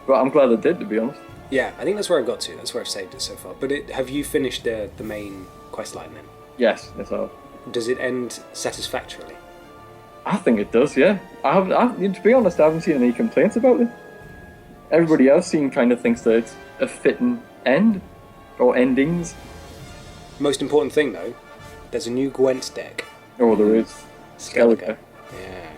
But I'm glad I did, to be honest. Yeah, I think that's where I've got to. That's where I've saved it so far. But have you finished the main quest line then? Yes, I have. Does it end satisfactorily? I think it does, yeah. To be honest, I haven't seen any complaints about it. Everybody else kind of thinks that it's a fitting end, or endings. Most important thing though, there's a new Gwent deck. Oh, there is. Skellige. Yeah.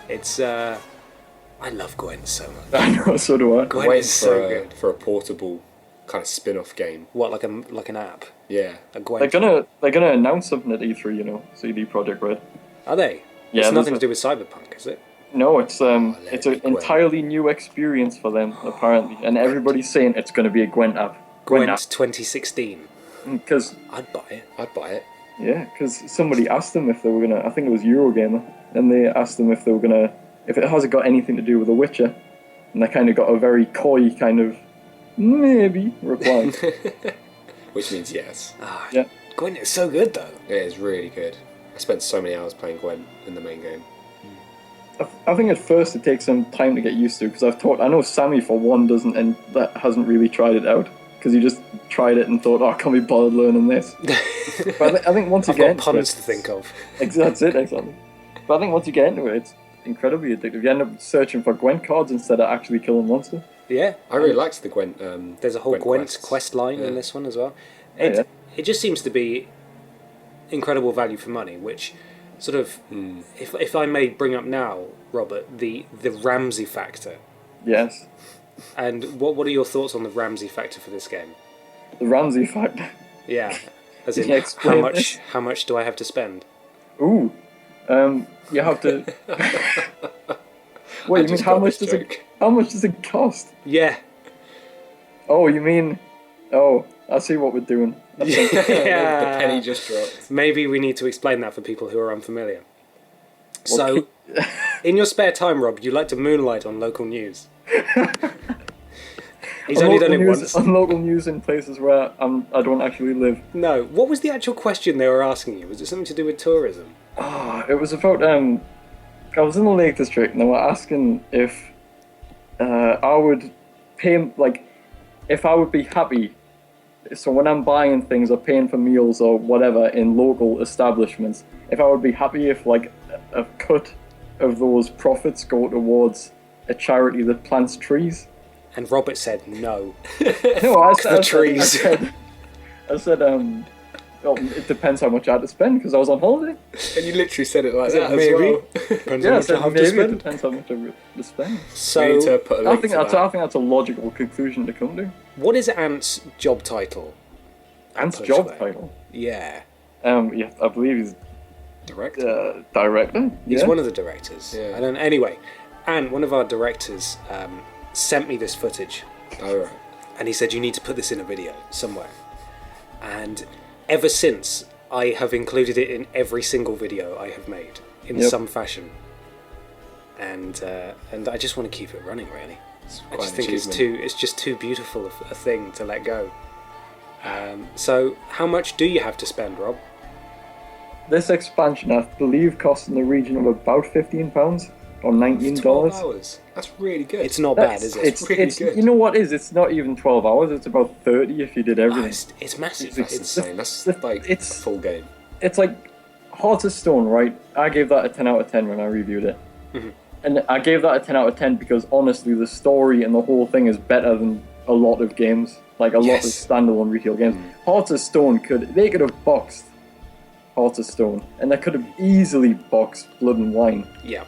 It's I love Gwent so much. I know, so do I. Gwent Waiting is so good. for a portable kind of spin-off game. What, like an app? Yeah. A Gwent. They're gonna announce something at E3, you know, CD Projekt Red. Are they? Yeah, It's nothing to do with Cyberpunk, is it? No, it's an Gwent. entirely new experience for them, apparently, and everybody's saying it's going to be a Gwent app. Gwent 2016. Because I'd buy it. I'd buy it. yeah, because somebody asked them if they were gonna. I think it was Eurogamer, and they asked them if they were gonna, if it hasn't got anything to do with The Witcher, and they kind of got a very coy kind of maybe reply. Which means yes. Yeah. Gwent is so good though. It is really good. I spent so many hours playing Gwent in the main game. I think at first it takes some time to get used to, because I know Sammy for one doesn't, and that hasn't really tried it out, because he just tried it and thought, oh, I can't be bothered learning this. But I think once you I've get got into puns it, to think of. That's it, exactly. But I think once you get into it, it's incredibly addictive. You end up searching for Gwent cards instead of actually killing monsters. Yeah. I really liked the Gwent. There's a whole Gwent quests. quest line Yeah. in this one as well. Yeah. It just seems to be incredible value for money, which sort of, if I may bring up now, Robert, the Ramsey factor. Yes. And what are your thoughts on the Ramsey factor for this game? The Ramsey factor. Yeah, as Can in you explain this? how much do I have to spend? Ooh. You have to. Wait, you mean just how got much this does joke. how much does it cost? Yeah. Oh, you mean? Oh, I see what we're doing. The penny just dropped. Maybe we need to explain that for people who are unfamiliar. So, in your spare time, Rob, you like to moonlight on local news. He's only done it once. On local news in places where I don't actually live. No, what was the actual question they were asking you? Was it something to do with tourism? It was about I was in the Lake District and they were asking if I would pay, like, if I would be happy. So when I'm buying things or paying for meals or whatever in local establishments, if I would be happy if like a cut of those profits go towards a charity that plants trees. And Robert said no. No, I said trees. I said well, it depends how much I had to spend because I was on holiday. And you literally said it like that maybe? as well. Depends Yeah, on I what said you have to maybe it spend. depends how much I had to spend. We need So, to put a I link think to that's that. a logical conclusion to come to. what is Ant's job title? Ant's Push job Square. title. Yeah. Yeah, I believe he's Director. director. He's yeah. one of the directors. Yeah. I don't. Anyway, Ant, one of our directors, sent me this footage, Oh, right. and he said you need to put this in a video somewhere. And ever since, I have included it in every single video I have made in Yep. some fashion. And I just want to keep it running. Really, I quite just an think achievement. it's just too beautiful a thing to let go. So, how much do you have to spend, Rob? This expansion, I believe, costs in the region of about £15 or $19. 12 hours. That's really good. It's not bad, is it? It's really good. You know what it is? It's not even 12 hours. It's about 30 if you did Oh, everything. it's massive. That's It's insane. That's like it's- a full game. It's like Hearts of Stone, right? I gave that a 10 out of 10 when I reviewed it. Mm-hmm. And I gave that a 10 out of 10 because honestly, the story and the whole thing is better than a lot of games. Like a lot of Yes. standalone retail games. Hearts of Stone could have boxed Hearts of Stone, and they could have easily boxed Blood and Wine yeah.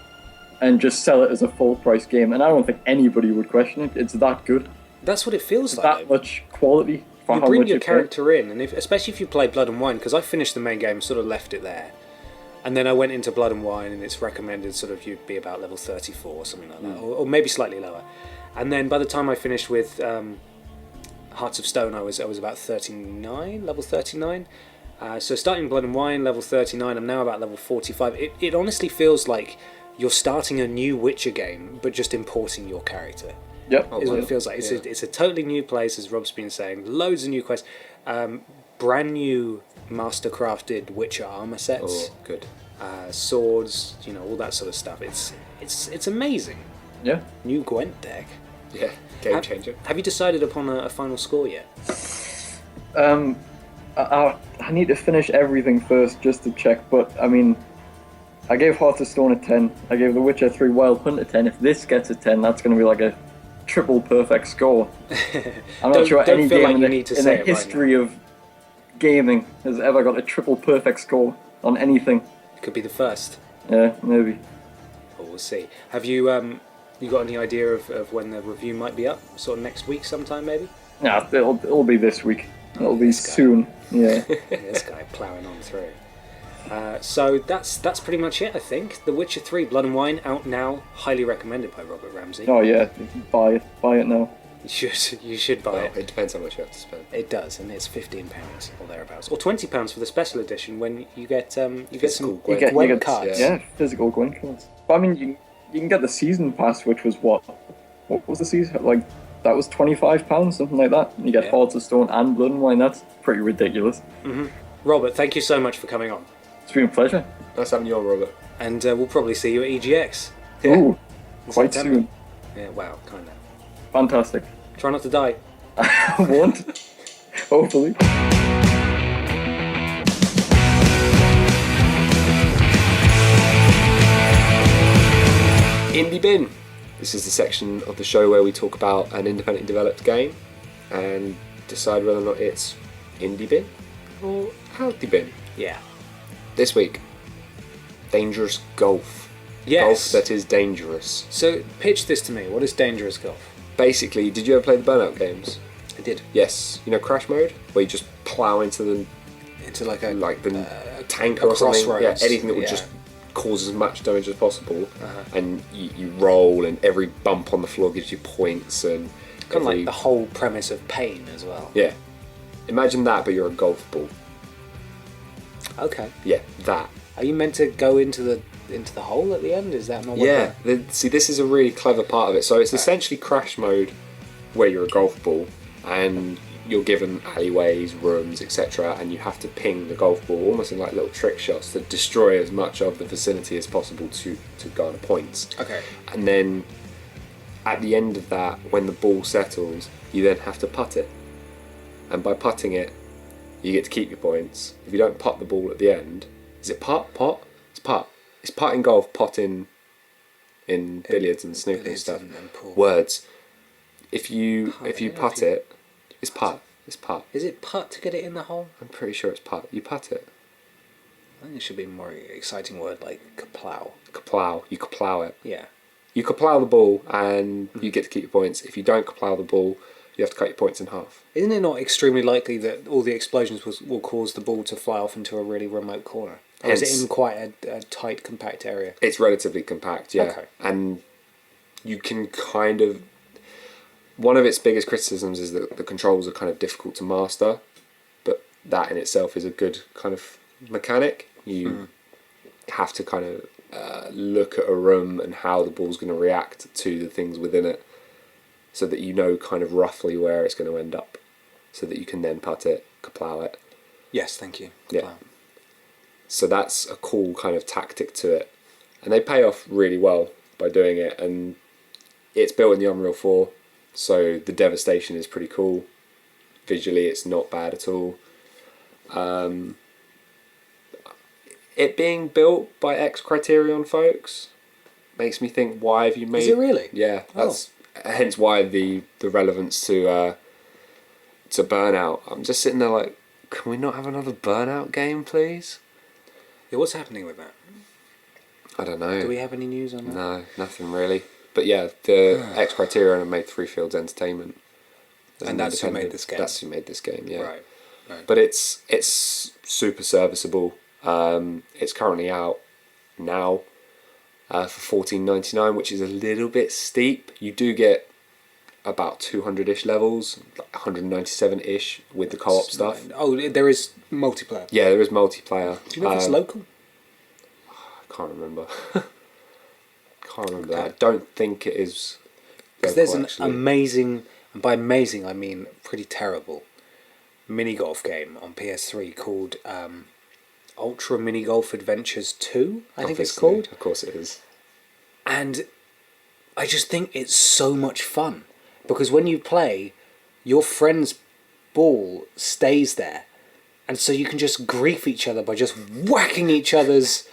and just sell it as a full price game. And I don't think anybody would question it. It's that good. That's what it feels like. That much quality for You how bring much your you pay. character in, and especially if you play Blood and Wine, because I finished the main game, sort of left it there, and then I went into Blood and Wine, and it's recommended sort of you'd be about level 34 or something like that, or maybe slightly lower. And then by the time I finished with Hearts of Stone, I was about 39, level 39. So starting Blood and Wine, level 39, I'm now about level 45. It honestly feels like you're starting a new Witcher game, but just importing your character. Yep. Is what it feels like. It's a totally new place, as Rob's been saying. Loads of new quests, brand new master-crafted Witcher armor sets, Oh, good. swords, all that sort of stuff. It's amazing. Yeah. New Gwent deck. Yeah, game changer. Have you decided upon a final score yet? I need to finish everything first just to check, but I mean, I gave Heart of Stone a 10. I gave The Witcher 3 Wild Hunt a 10. If this gets a 10, that's going to be like a triple perfect score. I'm not sure any game in the history of gaming has ever got a triple perfect score on anything. It could be the first. Yeah, maybe. Well, we'll see. Have you you got any idea of when the review might be up? Sort of next week sometime, maybe? Nah, it'll be this week. It'll be soon. Yeah. This guy ploughing on through. So that's pretty much it, I think. The Witcher 3 Blood and Wine out now, highly recommended by Robert Ramsey. Oh yeah, buy it now. You should buy it. It depends how much you have to spend. It does, and it's £15 or thereabouts, or £20 for the special edition when you get some Gwent cards. Yeah, physical Gwent cards. But I mean, you can get the season pass, which was what was the season like? That was £25, something like that. And you get Hearts of Stone and Blood and Wine. That's pretty ridiculous. Mm-hmm. Robert, thank you so much for coming on. It's been a pleasure. Nice having you on, Robert. And we'll probably see you at EGX. Yeah. Ooh, quite September. soon. Yeah, wow, kind of. Fantastic. Try not to die. I won't. Hopefully. Indie Bin. This is the section of the show where we talk about an independently developed game and decide whether or not it's indie bin or healthy bin. Yeah. This week, dangerous golf. Yes. Golf that is dangerous. So pitch this to me. What is dangerous golf? Basically, did you ever play the Burnout games? I did. Yes. You know Crash Mode, where you just plow into the tank or something. Yeah, anything that would just cause as much damage as possible, and you roll, and every bump on the floor gives you points, and kind of like the whole premise of pain as well. Yeah. Imagine that, but you're a golf ball. Okay. Yeah, that. Are you meant to go into the hole at the end? Is that not what? Yeah. See, this is a really clever part of it. So it's essentially Crash Mode, where you're a golf ball, and you're given alleyways, rooms, etc., and you have to ping the golf ball almost in like little trick shots that destroy as much of the vicinity as possible to garner points. Okay. And then at the end of that, when the ball settles, you then have to putt it. And by putting it, you get to keep your points. If you don't putt the ball at the end, is it putt? Pot? It's putt. It's putt in golf, pot in billiards and snooker and stuff. And pool. Words. If you putt it, it's putt. It's putt. Is it putt to get it in the hole? I'm pretty sure it's putt. You putt it. I think it should be a more exciting word like kaplow. Kaplow. You kaplow it. Yeah. You kaplow the ball and you get to keep your points. If you don't kaplow the ball, you have to cut your points in half. Isn't it not extremely likely that all the explosions will cause the ball to fly off into a really remote corner? Or is it in quite a tight, compact area? It's relatively compact, yeah. Okay. And you can kind of... One of its biggest criticisms is that the controls are kind of difficult to master, but that in itself is a good kind of mechanic. You have to kind of look at a room and how the ball's going to react to the things within it, so that you know kind of roughly where it's going to end up, so that you can then putt it, kaplow it. Yes, thank you. Yeah. Kaplow. So that's a cool kind of tactic to it. And they pay off really well by doing it. And it's built in the Unreal 4, so the devastation is pretty cool. Visually, it's not bad at all. It being built by ex-Criterion folks makes me think, why have you made... Is it really? Yeah, that's hence why the relevance to Burnout. I'm just sitting there like, can we not have another Burnout game, please? Yeah, what's happening with that? I don't know. Do we have any news on that? No, nothing really. But yeah, the ex-Criterion have made Three Fields Entertainment. And that's who made this game? That's who made this game, yeah. Right. But it's super serviceable. It's currently out now for $14.99, which is a little bit steep. You do get about 200-ish levels, like 197-ish with the co-op stuff. Oh, there is multiplayer? Yeah, there is multiplayer. Do you know if it's local? I can't remember. I don't think it is. Because there's an amazing, and by amazing I mean pretty terrible, mini golf game on PS3 called Ultra Mini Golf Adventures 2, I think it's called. Of course it is. And I just think it's so much fun. Because when you play, your friend's ball stays there and so you can just grief each other by just whacking each other's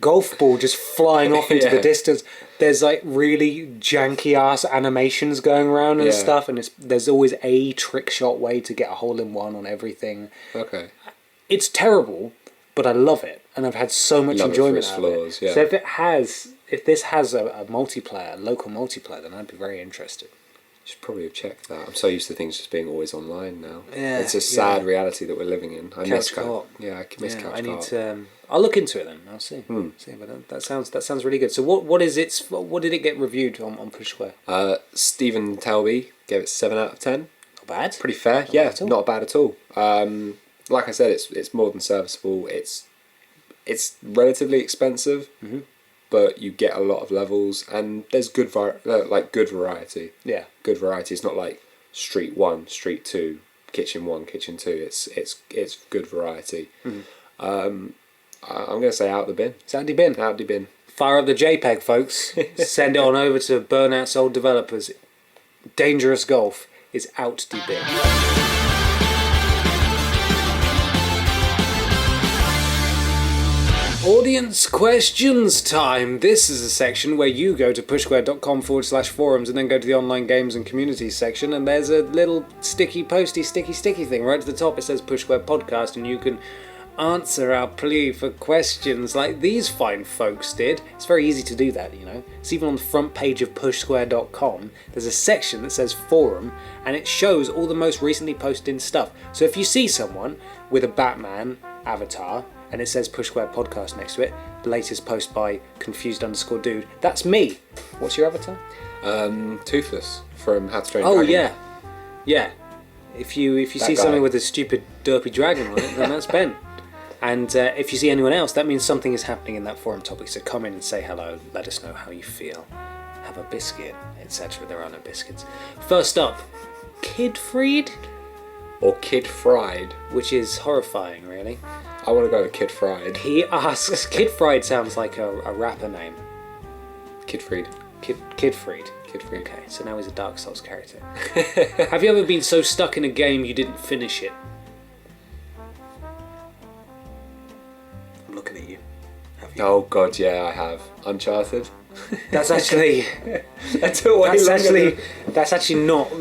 golf ball just flying off into the distance. There's like really janky ass animations going around and stuff, and there's always a trick shot way to get a hole in one on everything. Okay. It's terrible, but I love it, and I've had so much enjoyment out of it. Yeah. So if this has a multiplayer, local multiplayer, then I'd be very interested. Should probably have checked that. I'm so used to things just being always online now. Yeah, it's a sad reality that we're living in. I miss co-op. Yeah, I miss couch I need co-op. to. I'll look into it then. I'll see. See, but that sounds really good. So what is it? What did it get reviewed on Push Square? Stephen Telby gave it 7 out of 10. Not bad. Pretty fair. Not bad at all. Like I said, it's more than serviceable. It's relatively expensive. But you get a lot of levels, and there's good variety. Yeah, good variety. It's not like Street 1, Street 2, Kitchen 1, Kitchen 2. It's good variety. I'm gonna say out the bin. It's out the bin. Out the bin. Fire up the JPEG, folks. Send it on over to Burnout's old developers. Dangerous Golf is out the bin. Audience questions time. This is a section where you go to pushsquare.com/forums and then go to the online games and communities section, and there's a little sticky thing right at the top. It says Push Square Podcast, and you can answer our plea for questions like these fine folks did. It's very easy to do that, you know. It's even on the front page of pushsquare.com. There's a section that says forum, and it shows all the most recently posted stuff. So if you see someone with a Batman avatar and it says Push Square Podcast next to it, the latest post by confused_dude, that's me. What's your avatar? Toothless from How to Train Dragon. Oh yeah. If you see something with a stupid derpy dragon on it, then that's Ben. And if you see anyone else, that means something is happening in that forum topic. So come in and say hello, let us know how you feel, have a biscuit, etc. There are no biscuits. First up, Kid Freed? Or Kid Fried. Which is horrifying, really. I want to go with Kid Fried. He asks, Kid Fried sounds like a rapper name. Kid Freed. Kid Freed. Kid Freed. Okay, so now he's a Dark Souls character. Have you ever been so stuck in a game you didn't finish it? I'm looking at you. Have you? Oh god, yeah, I have. Uncharted. That's actually that's actually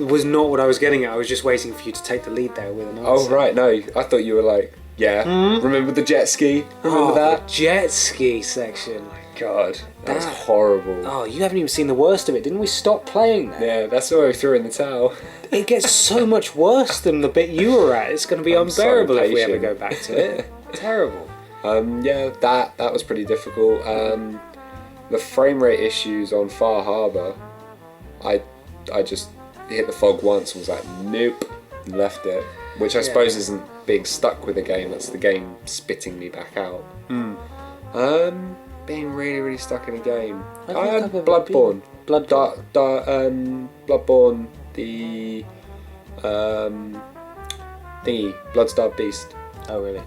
was not what I was getting at. I was just waiting for you to take the lead there with an answer. Oh right, no, I thought you were like, remember the jet ski? Remember that? The jet ski section. Oh my god, that was horrible. Oh, you haven't even seen the worst of it. Didn't we stop playing that? Yeah, that's why we threw in the towel. It gets so much worse than the bit you were at. It's going to be unbearable if we ever go back to it. Terrible. Yeah, that was pretty difficult. The frame rate issues on Far Harbour, I just hit the fog once and was like, nope, and left it. Which I suppose isn't being stuck with a game, that's the game spitting me back out. Being really, really stuck in a game. I had Bloodborne. Bloodborne, the thingy, Bloodstarved Beast. Oh really?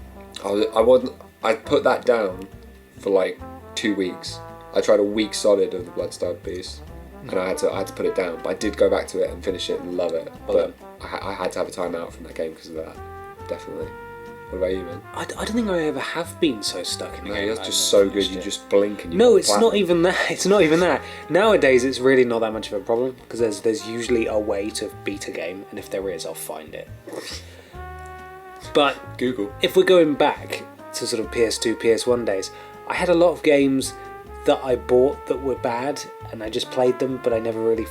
I put that down for like 2 weeks. I tried a week solid of the Bloodstarved Beast, and I had to put it down. But I did go back to it and finish it and love it. But I had to have a time out from that game because of that. Definitely. What about you, man? I don't think I ever have been so stuck in a game. No, you're just so good. You just blink and you. No, it's not even that. It's not even that. Nowadays, it's really not that much of a problem because there's usually a way to beat a game, and if there is, I'll find it. But Google. If we're going back to sort of PS2, PS1 days, I had a lot of games that I bought that were bad, and I just played them, but I never really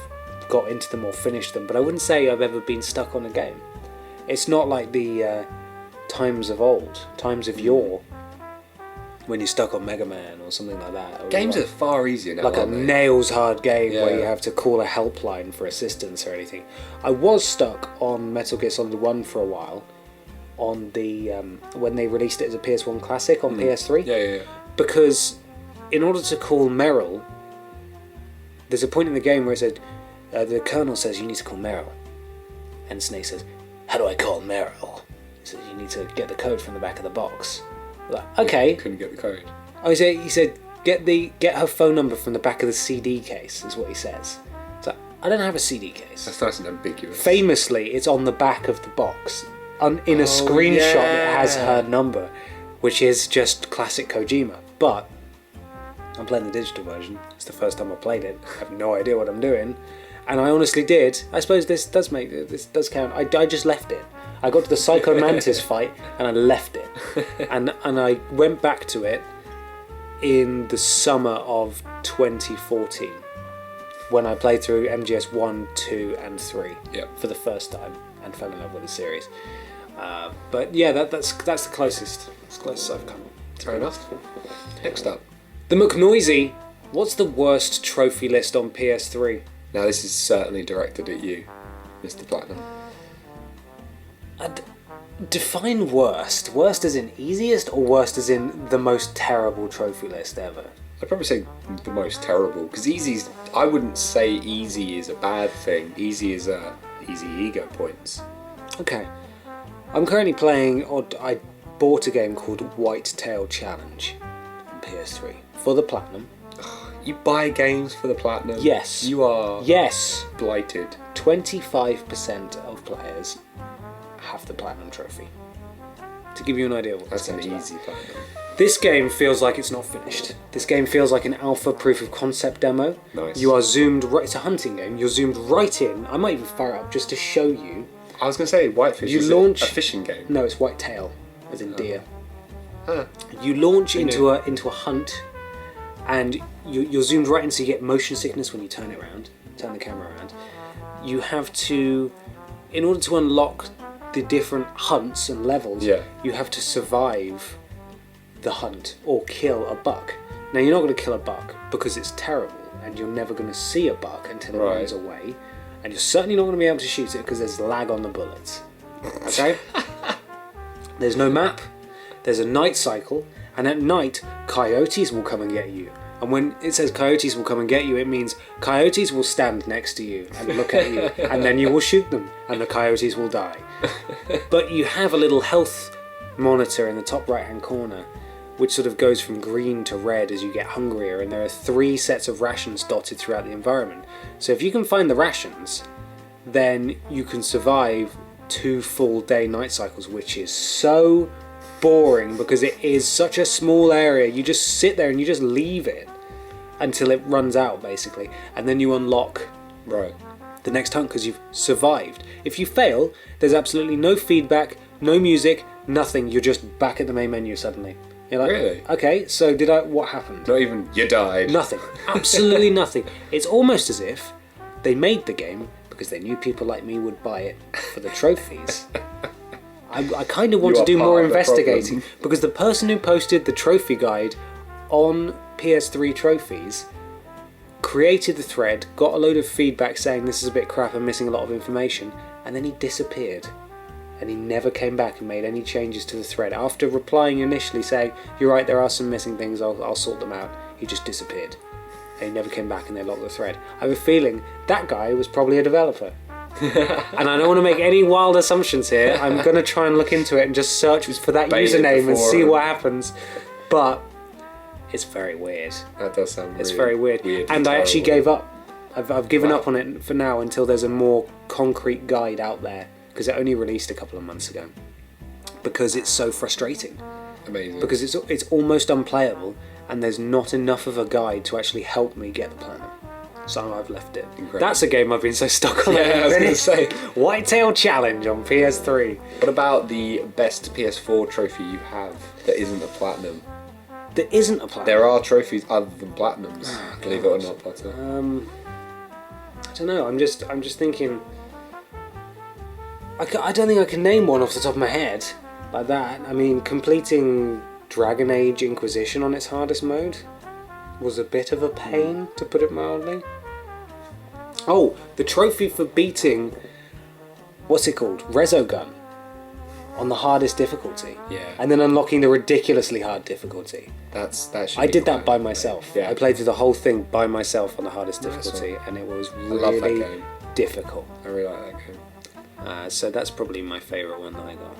got into them or finished them. But I wouldn't say I've ever been stuck on a game. It's not like the times of old, times of yore, when you're stuck on Mega Man or something like that. Games are far easier now. Like a nails hard game where you have to call a helpline for assistance or anything. I was stuck on Metal Gear Solid 1 for a while, on the when they released it as a PS1 classic on PS3. Yeah. Because in order to call Meryl, there's a point in the game where it said, the Colonel says you need to call Meryl, and Snake says, how do I call Meryl? He says you need to get the code from the back of the box. Like, okay. Couldn't get the code. Oh, he said get her phone number from the back of the CD case, is what he says. So I don't have a CD case. That's nice and ambiguous. Famously, it's on the back of the box. in a screenshot it has yeah. her number, which is just classic Kojima. But I'm playing the digital version. It's the first time I played it. I have no idea what I'm doing, and I honestly did. I suppose this does count. I just left it. I got to the Psycho Mantis fight and I left it, and I went back to it in the summer of 2014 when I played through MGS 1, 2 and 3 for the first time and fell in love with the series. But yeah, that's the closest. It's the closest I've come. Fair enough. Next up. The McNoisy. What's the worst trophy list on PS3? Now this is certainly directed at you, Mr. Platinum. Define worst. Worst as in easiest, or worst as in the most terrible trophy list ever? I'd probably say the most terrible, because easy's, I wouldn't say easy is a bad thing. Easy is easy ego points. Okay. I'm currently playing, or I bought a game called Whitetail Challenge on PS3 for the Platinum. You buy games for the Platinum? Yes. You are Yes. blighted. 25% of players have the Platinum trophy. To give you an idea of what That's this an game's easy about. Platinum. This game feels like it's not finished. This game feels like an alpha proof of concept demo. Nice. You are zoomed right. It's a hunting game. You're zoomed right in. I might even fire it up just to show you. I was going to say Whitefish is a fishing game. No, it's whitetail, as in deer. Huh. You launch into a hunt, and you're zoomed right in, so you get motion sickness when you turn the camera around. You have to, in order to unlock the different hunts and levels, you have to survive the hunt or kill a buck. Now you're not going to kill a buck because it's terrible, and you're never going to see a buck until it runs away, and you're certainly not going to be able to shoot it because there's lag on the bullets. Okay? There's no map, there's a night cycle, and at night coyotes will come and get you. And when it says coyotes will come and get you, it means coyotes will stand next to you and look at you, and then you will shoot them, and the coyotes will die. But you have a little health monitor in the top right-hand corner, which sort of goes from green to red as you get hungrier, and there are 3 sets of rations dotted throughout the environment. So if you can find the rations, then you can survive 2 full day night cycles, which is so boring because it is such a small area. You just sit there and you just leave it until it runs out, basically, and then you unlock the next hunt because you've survived. If you fail, there's absolutely no feedback, no music, nothing. You're just back at the main menu suddenly. You're like, really? Okay, so what happened? Not even, you died. Nothing. Absolutely nothing. It's almost as if they made the game because they knew people like me would buy it for the trophies. I kind of want to do more investigating because the person who posted the trophy guide on PS3 trophies created the thread, got a load of feedback saying this is a bit crap and missing a lot of information, and then he disappeared. And he never came back and made any changes to the thread. After replying initially saying, you're right, there are some missing things, I'll sort them out, he just disappeared. And he never came back and they locked the thread. I have a feeling that guy was probably a developer. And I don't want to make any wild assumptions here. I'm going to try and look into it and just search for that username and see what happens. But it's very weird. That does sound It's very weird. And I actually gave up. I've given up on it for now until there's a more concrete guide out there. Because it only released a couple of months ago. Because it's so frustrating. Amazing. Because it's almost unplayable, and there's not enough of a guide to actually help me get the platinum. So I've left it. Incredible. That's a game I've been so stuck on. Yeah, I was going to say. Whitetail Challenge on PS3. What about the best PS4 trophy you have that isn't a platinum? There isn't a platinum. There are trophies other than platinums, believe it or not, Potter. I don't know. I'm just thinking. I don't think I can name one off the top of my head like that. I mean, completing Dragon Age Inquisition on its hardest mode was a bit of a pain, to put it mildly. Oh, the trophy for beating, what's it called? Resogun on the hardest difficulty. Yeah. And then unlocking the ridiculously hard difficulty. That should I be did that quite by myself. Yeah. I played through the whole thing by myself on the hardest difficulty, and it was love that really game. difficult. I really like that game. So that's probably my favourite one that I got.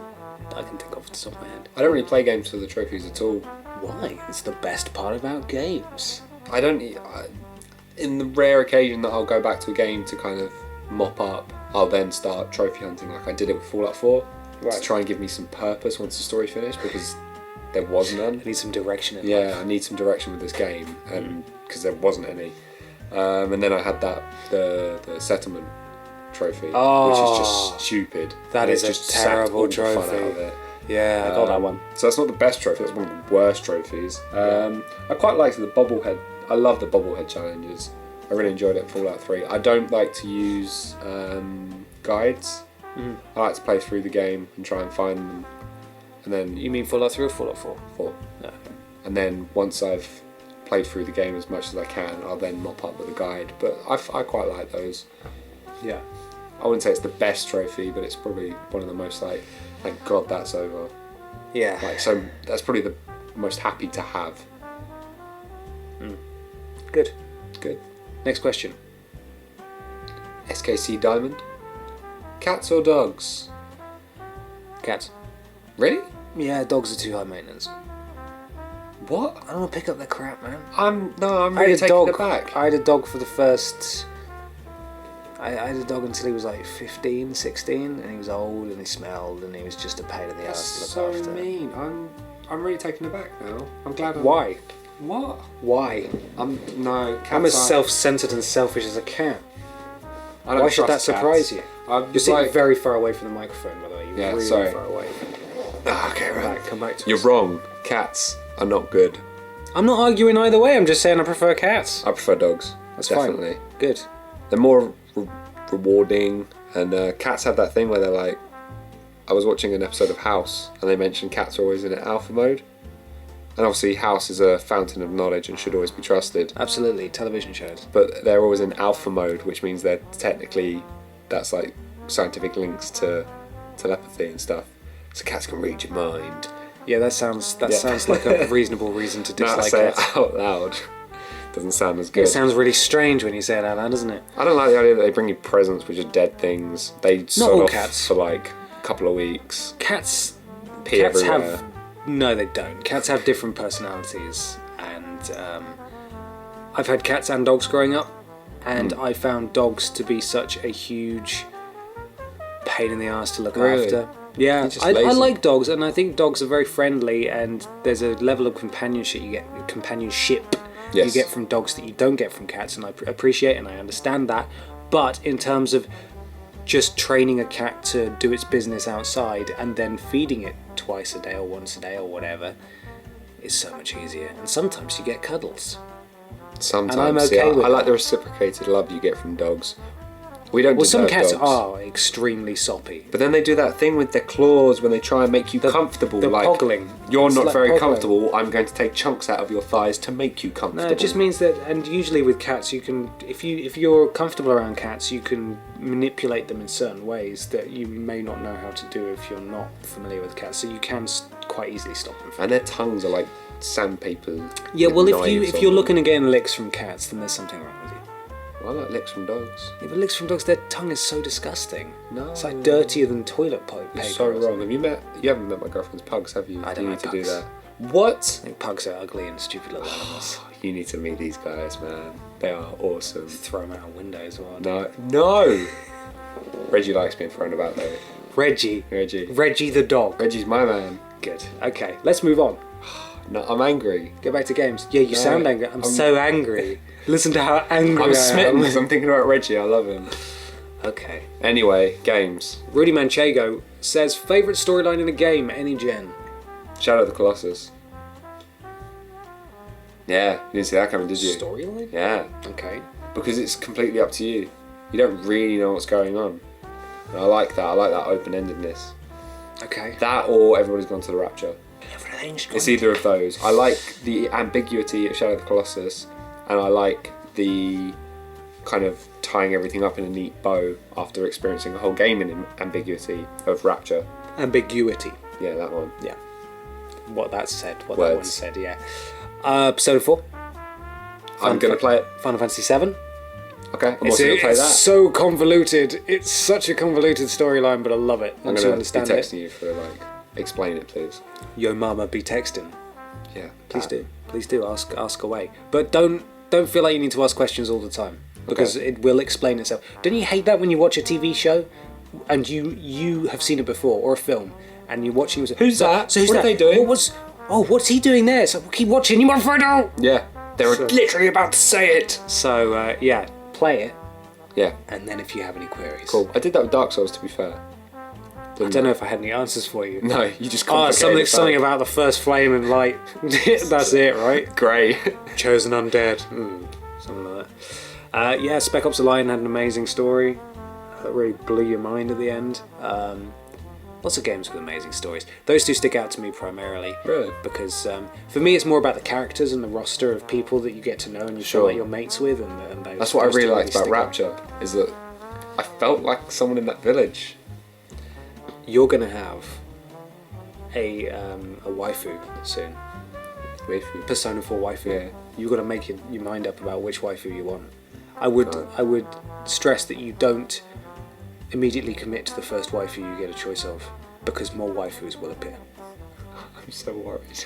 I can think of off the top of my head. I don't really play games for the trophies at all. Why? It's the best part about games. I don't. In the rare occasion that I'll go back to a game to kind of mop up, I'll then start trophy hunting like I did it with Fallout 4. to try and give me some purpose once the story finished, because there was none. I need some direction in life. Yeah, I need some direction with this game, and because there wasn't any. And then I had the settlement trophy, which is just stupid. That and is it a just terrible sapped all the fun trophy. out of it. Yeah, I got that one. So that's not the best trophy, that's one of the worst trophies. I quite liked the bobblehead. I love the bobblehead challenges. I really enjoyed it in Fallout 3. I don't like to use guides. I like to play through the game and try and find them. And then You mean Fallout 3 or Fallout 4? 4. No. And then once I've played through the game as much as I can, I'll then mop up with a guide. But I quite like those. Yeah. I wouldn't say it's the best trophy, but it's probably one of the most like, thank God that's over. Yeah. Like, so that's probably the most happy to have. Good. Good. Next question. SKC Diamond. Cats or dogs? Cats. Really? Yeah, dogs are too high maintenance. What? I don't want to pick up their crap, man. I'm I really had a taking dog. it back. I had a dog for the first... I had a dog until he was like 15, 16, and he was old and he smelled and he was just a pain in the ass to look after. mean. I'm really taken aback now. I'm glad. Why? What? Why? No. Cats I'm as aren't- self-centered and selfish as a cat. I don't Why should that trust surprise cats. you? I'm You're sitting like- very far away from the microphone, by the way. You're Yeah, really sorry. far away. Okay, right. Come back to You're us. wrong. Cats are not good. I'm not arguing either way. I'm just saying I prefer cats. I prefer dogs. That's definitely. fine. Good. They're more rewarding, and cats have that thing where they're like. I was watching an episode of House, and they mentioned cats are always in alpha mode, and obviously House is a fountain of knowledge and should always be trusted. Absolutely. Television shows. But they're always in alpha mode, which means they're technically that's like scientific links to telepathy and stuff. So cats can read your mind. Yeah, that sounds like a reasonable reason to Now I dislike say it cats. out loud. Doesn't sound as good. It sounds really strange when you say it out loud, doesn't it? I don't like the idea that they bring you presents which are dead things. They all sort off cats. for like a couple of weeks. Cats Pee everywhere. have no, they don't. Cats have different personalities, and I've had cats and dogs growing up, and I found dogs to be such a huge pain in the ass to look Really? after. Yeah, They're just I lazy. like dogs, and I think dogs are very friendly, and there's a level of companionship you Yes. get from dogs that you don't get from cats, and I appreciate and I understand that. But in terms of just training a cat to do its business outside and then feeding it twice a day or once a day or whatever is so much easier. And sometimes you get cuddles. Sometimes. And I'm See, okay with I like that. the reciprocated love you get from dogs. We don't Well, some deserve cats dogs. are extremely soppy. But then they do that thing with their claws when they try and make you comfortable. the like, poggling. you're It's not like very poggling. comfortable. I'm going to take chunks out of your thighs to make you comfortable. No, it just means that, and usually with cats, you can, if you're comfortable around cats, you can manipulate them in certain ways that you may not know how to do if you're not familiar with cats. So you can quite easily stop them. And their tongues are like sandpaper. Yeah, with well, if knives you're on them. looking at getting licks from cats, then there's something wrong with you. Well, I like licks from dogs. Yeah, but licks from dogs, their tongue is so disgusting. No. It's like dirtier than toilet paper. You're so or something. wrong. You haven't met my girlfriend's pugs, have you? I don't You like need to do pugs. that. What? I think pugs are ugly and stupid little animals. You need to meet these guys, man. They are awesome. Throw them out a window as well. No. Reggie likes being thrown about though. Reggie the dog. Reggie's my man. Good. Okay, let's move on. No, I'm angry. Get back to games. Yeah, you No, sound angry. I'm so angry. Listen to how angry I'm I smitten am. because I'm thinking about Reggie. I love him. Okay. Anyway, games. Rudy Manchego says, favourite storyline in a game, any gen? Shadow of the Colossus. Yeah, you didn't see that coming, did you? Storyline? Yeah, Okay. because it's completely up to you. You don't really know what's going on. And I like that. I like that open-endedness. Okay. That or Everybody's Gone to the Rapture. Everything's It's either of those. I like the ambiguity of Shadow of the Colossus, and I like the kind of tying everything up in a neat bow after experiencing a whole game in ambiguity of Rapture. Ambiguity. Yeah, that one. Yeah. What that said. What Words. that one said, yeah. Persona 4. I'm going to play it. Final Fantasy 7. Okay, I'm also going to play It's that. so convoluted. It's such a convoluted storyline, but I love it. I'm Once you going to be understand texting it. you for, explain it, please. Yo mama be texting. Yeah. Please do. Please do. Ask away. But don't feel like you need to ask questions all the time. Because Okay. it will explain itself. Don't you hate that when you watch a TV show and you have seen it before, or a film, and you're watching it. Who's that? So who's What that? are they doing? What's he doing there? So keep watching, you want to find out! Yeah. They were literally about to say it. So, yeah, play it, Yeah. and then if you have any queries. Cool. I did that with Dark Souls, to be fair. I don't know if I had any answers for you. No, you just Oh, complicated something about the first flame and light. That's it, right? Great. Chosen undead. Something like that. Yeah, Spec Ops: The Line had an amazing story. That really blew your mind at the end. Lots of games with amazing stories. Those two stick out to me primarily. Really? Because for me, it's more about the characters and the roster of people that you get to know and you feel like you're mates with. And those, That's what I really two liked about stick out. Rapture, is that I felt like someone in that village. You're going to have a waifu soon. Waifu. Persona 4 waifu. Yeah. You've got to make your mind up about which waifu you want. I would stress that you don't immediately commit to the first waifu you get a choice of, because more waifus will appear. I'm so worried.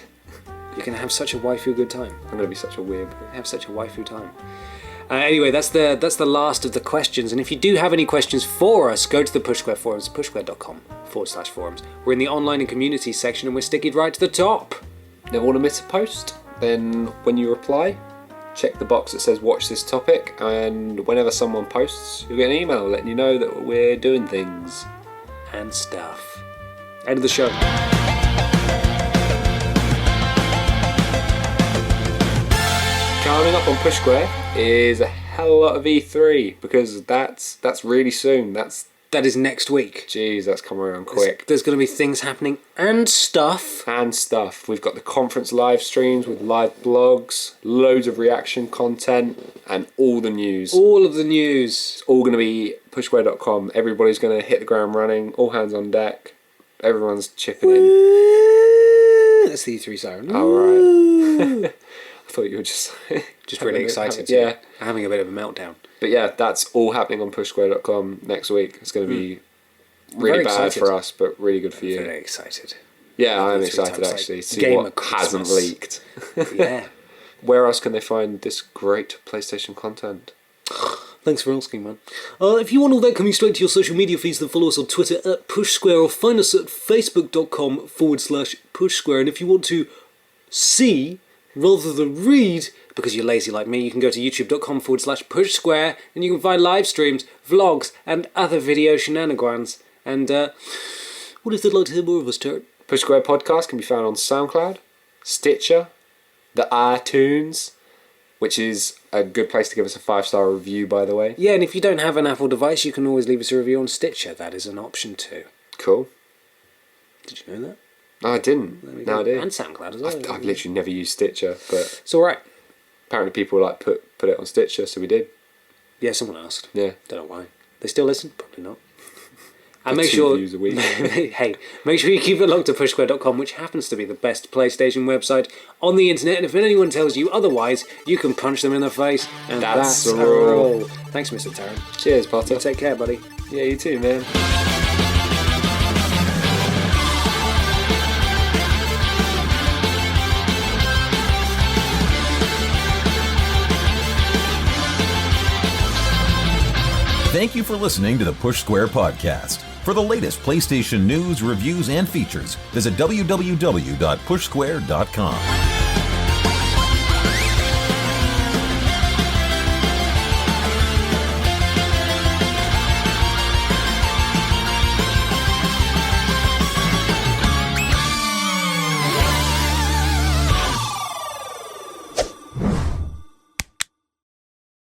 You're going to have such a waifu good time. I'm going to be such a weird. Have such a waifu time. Anyway, that's the last of the questions. And if you do have any questions for us, go to the Push Square forums, pushsquare.com/forums. We're in the online and community section, and we're sticking right to the top. Never want to miss a post? Then when you reply, check the box that says watch this topic, and whenever someone posts, you'll get an email letting you know that we're doing things. And stuff. End of the show. Coming up on Push Square is a hell of a lot of E3, because that's really soon. That is next week. Jeez, that's come around quick. There's going to be things happening and stuff. And stuff. We've got the conference live streams with live blogs, loads of reaction content, and all the news. All of the news. It's all going to be pushsquare.com. Everybody's going to hit the ground running, all hands on deck. Everyone's chipping in. That's the E3 siren. Alright. I thought you were just really excited. Yeah. Having a bit of a meltdown. But yeah, that's all happening on pushsquare.com next week. It's going to be really very bad excited. for us, but really good for you. Very excited. Yeah, I'm Three excited times, actually like, to see game what of Christmas. hasn't leaked. Yeah. Where else can they find this great PlayStation content? Thanks for asking, man. If you want all that coming straight to your social media feeds, then follow us on Twitter at PushSquare, or find us at facebook.com/PushSquare. And if you want to see rather than read, because you're lazy like me, you can go to youtube.com/PushSquare, and you can find live streams, vlogs, and other video shenanigans. And what if they'd like to hear more of us, Terry? Push Square Podcast can be found on SoundCloud, Stitcher, the iTunes, which is a good place to give us a 5-star review, by the way. Yeah, and if you don't have an Apple device, you can always leave us a review on Stitcher. That is an option too. Cool. Did you know that? No, I didn't. No, I And didn't. SoundCloud as well. I've literally never used Stitcher, but It's alright. apparently people like put it on Stitcher, so we did. Yeah, someone asked. Yeah. Don't know why. They still listen? Probably not. And For make 2 sure views a week. hey, make sure you keep it locked to pushsquare.com, which happens to be the best PlayStation website on the internet. And if anyone tells you otherwise, you can punch them in the face. And That's that's a a rule. roll. Thanks, Mr. Tarrant. Cheers, Potter. Take care, buddy. Yeah, you too, man. Thank you for listening to the Push Square Podcast. For the latest PlayStation news, reviews, and features, visit www.pushsquare.com.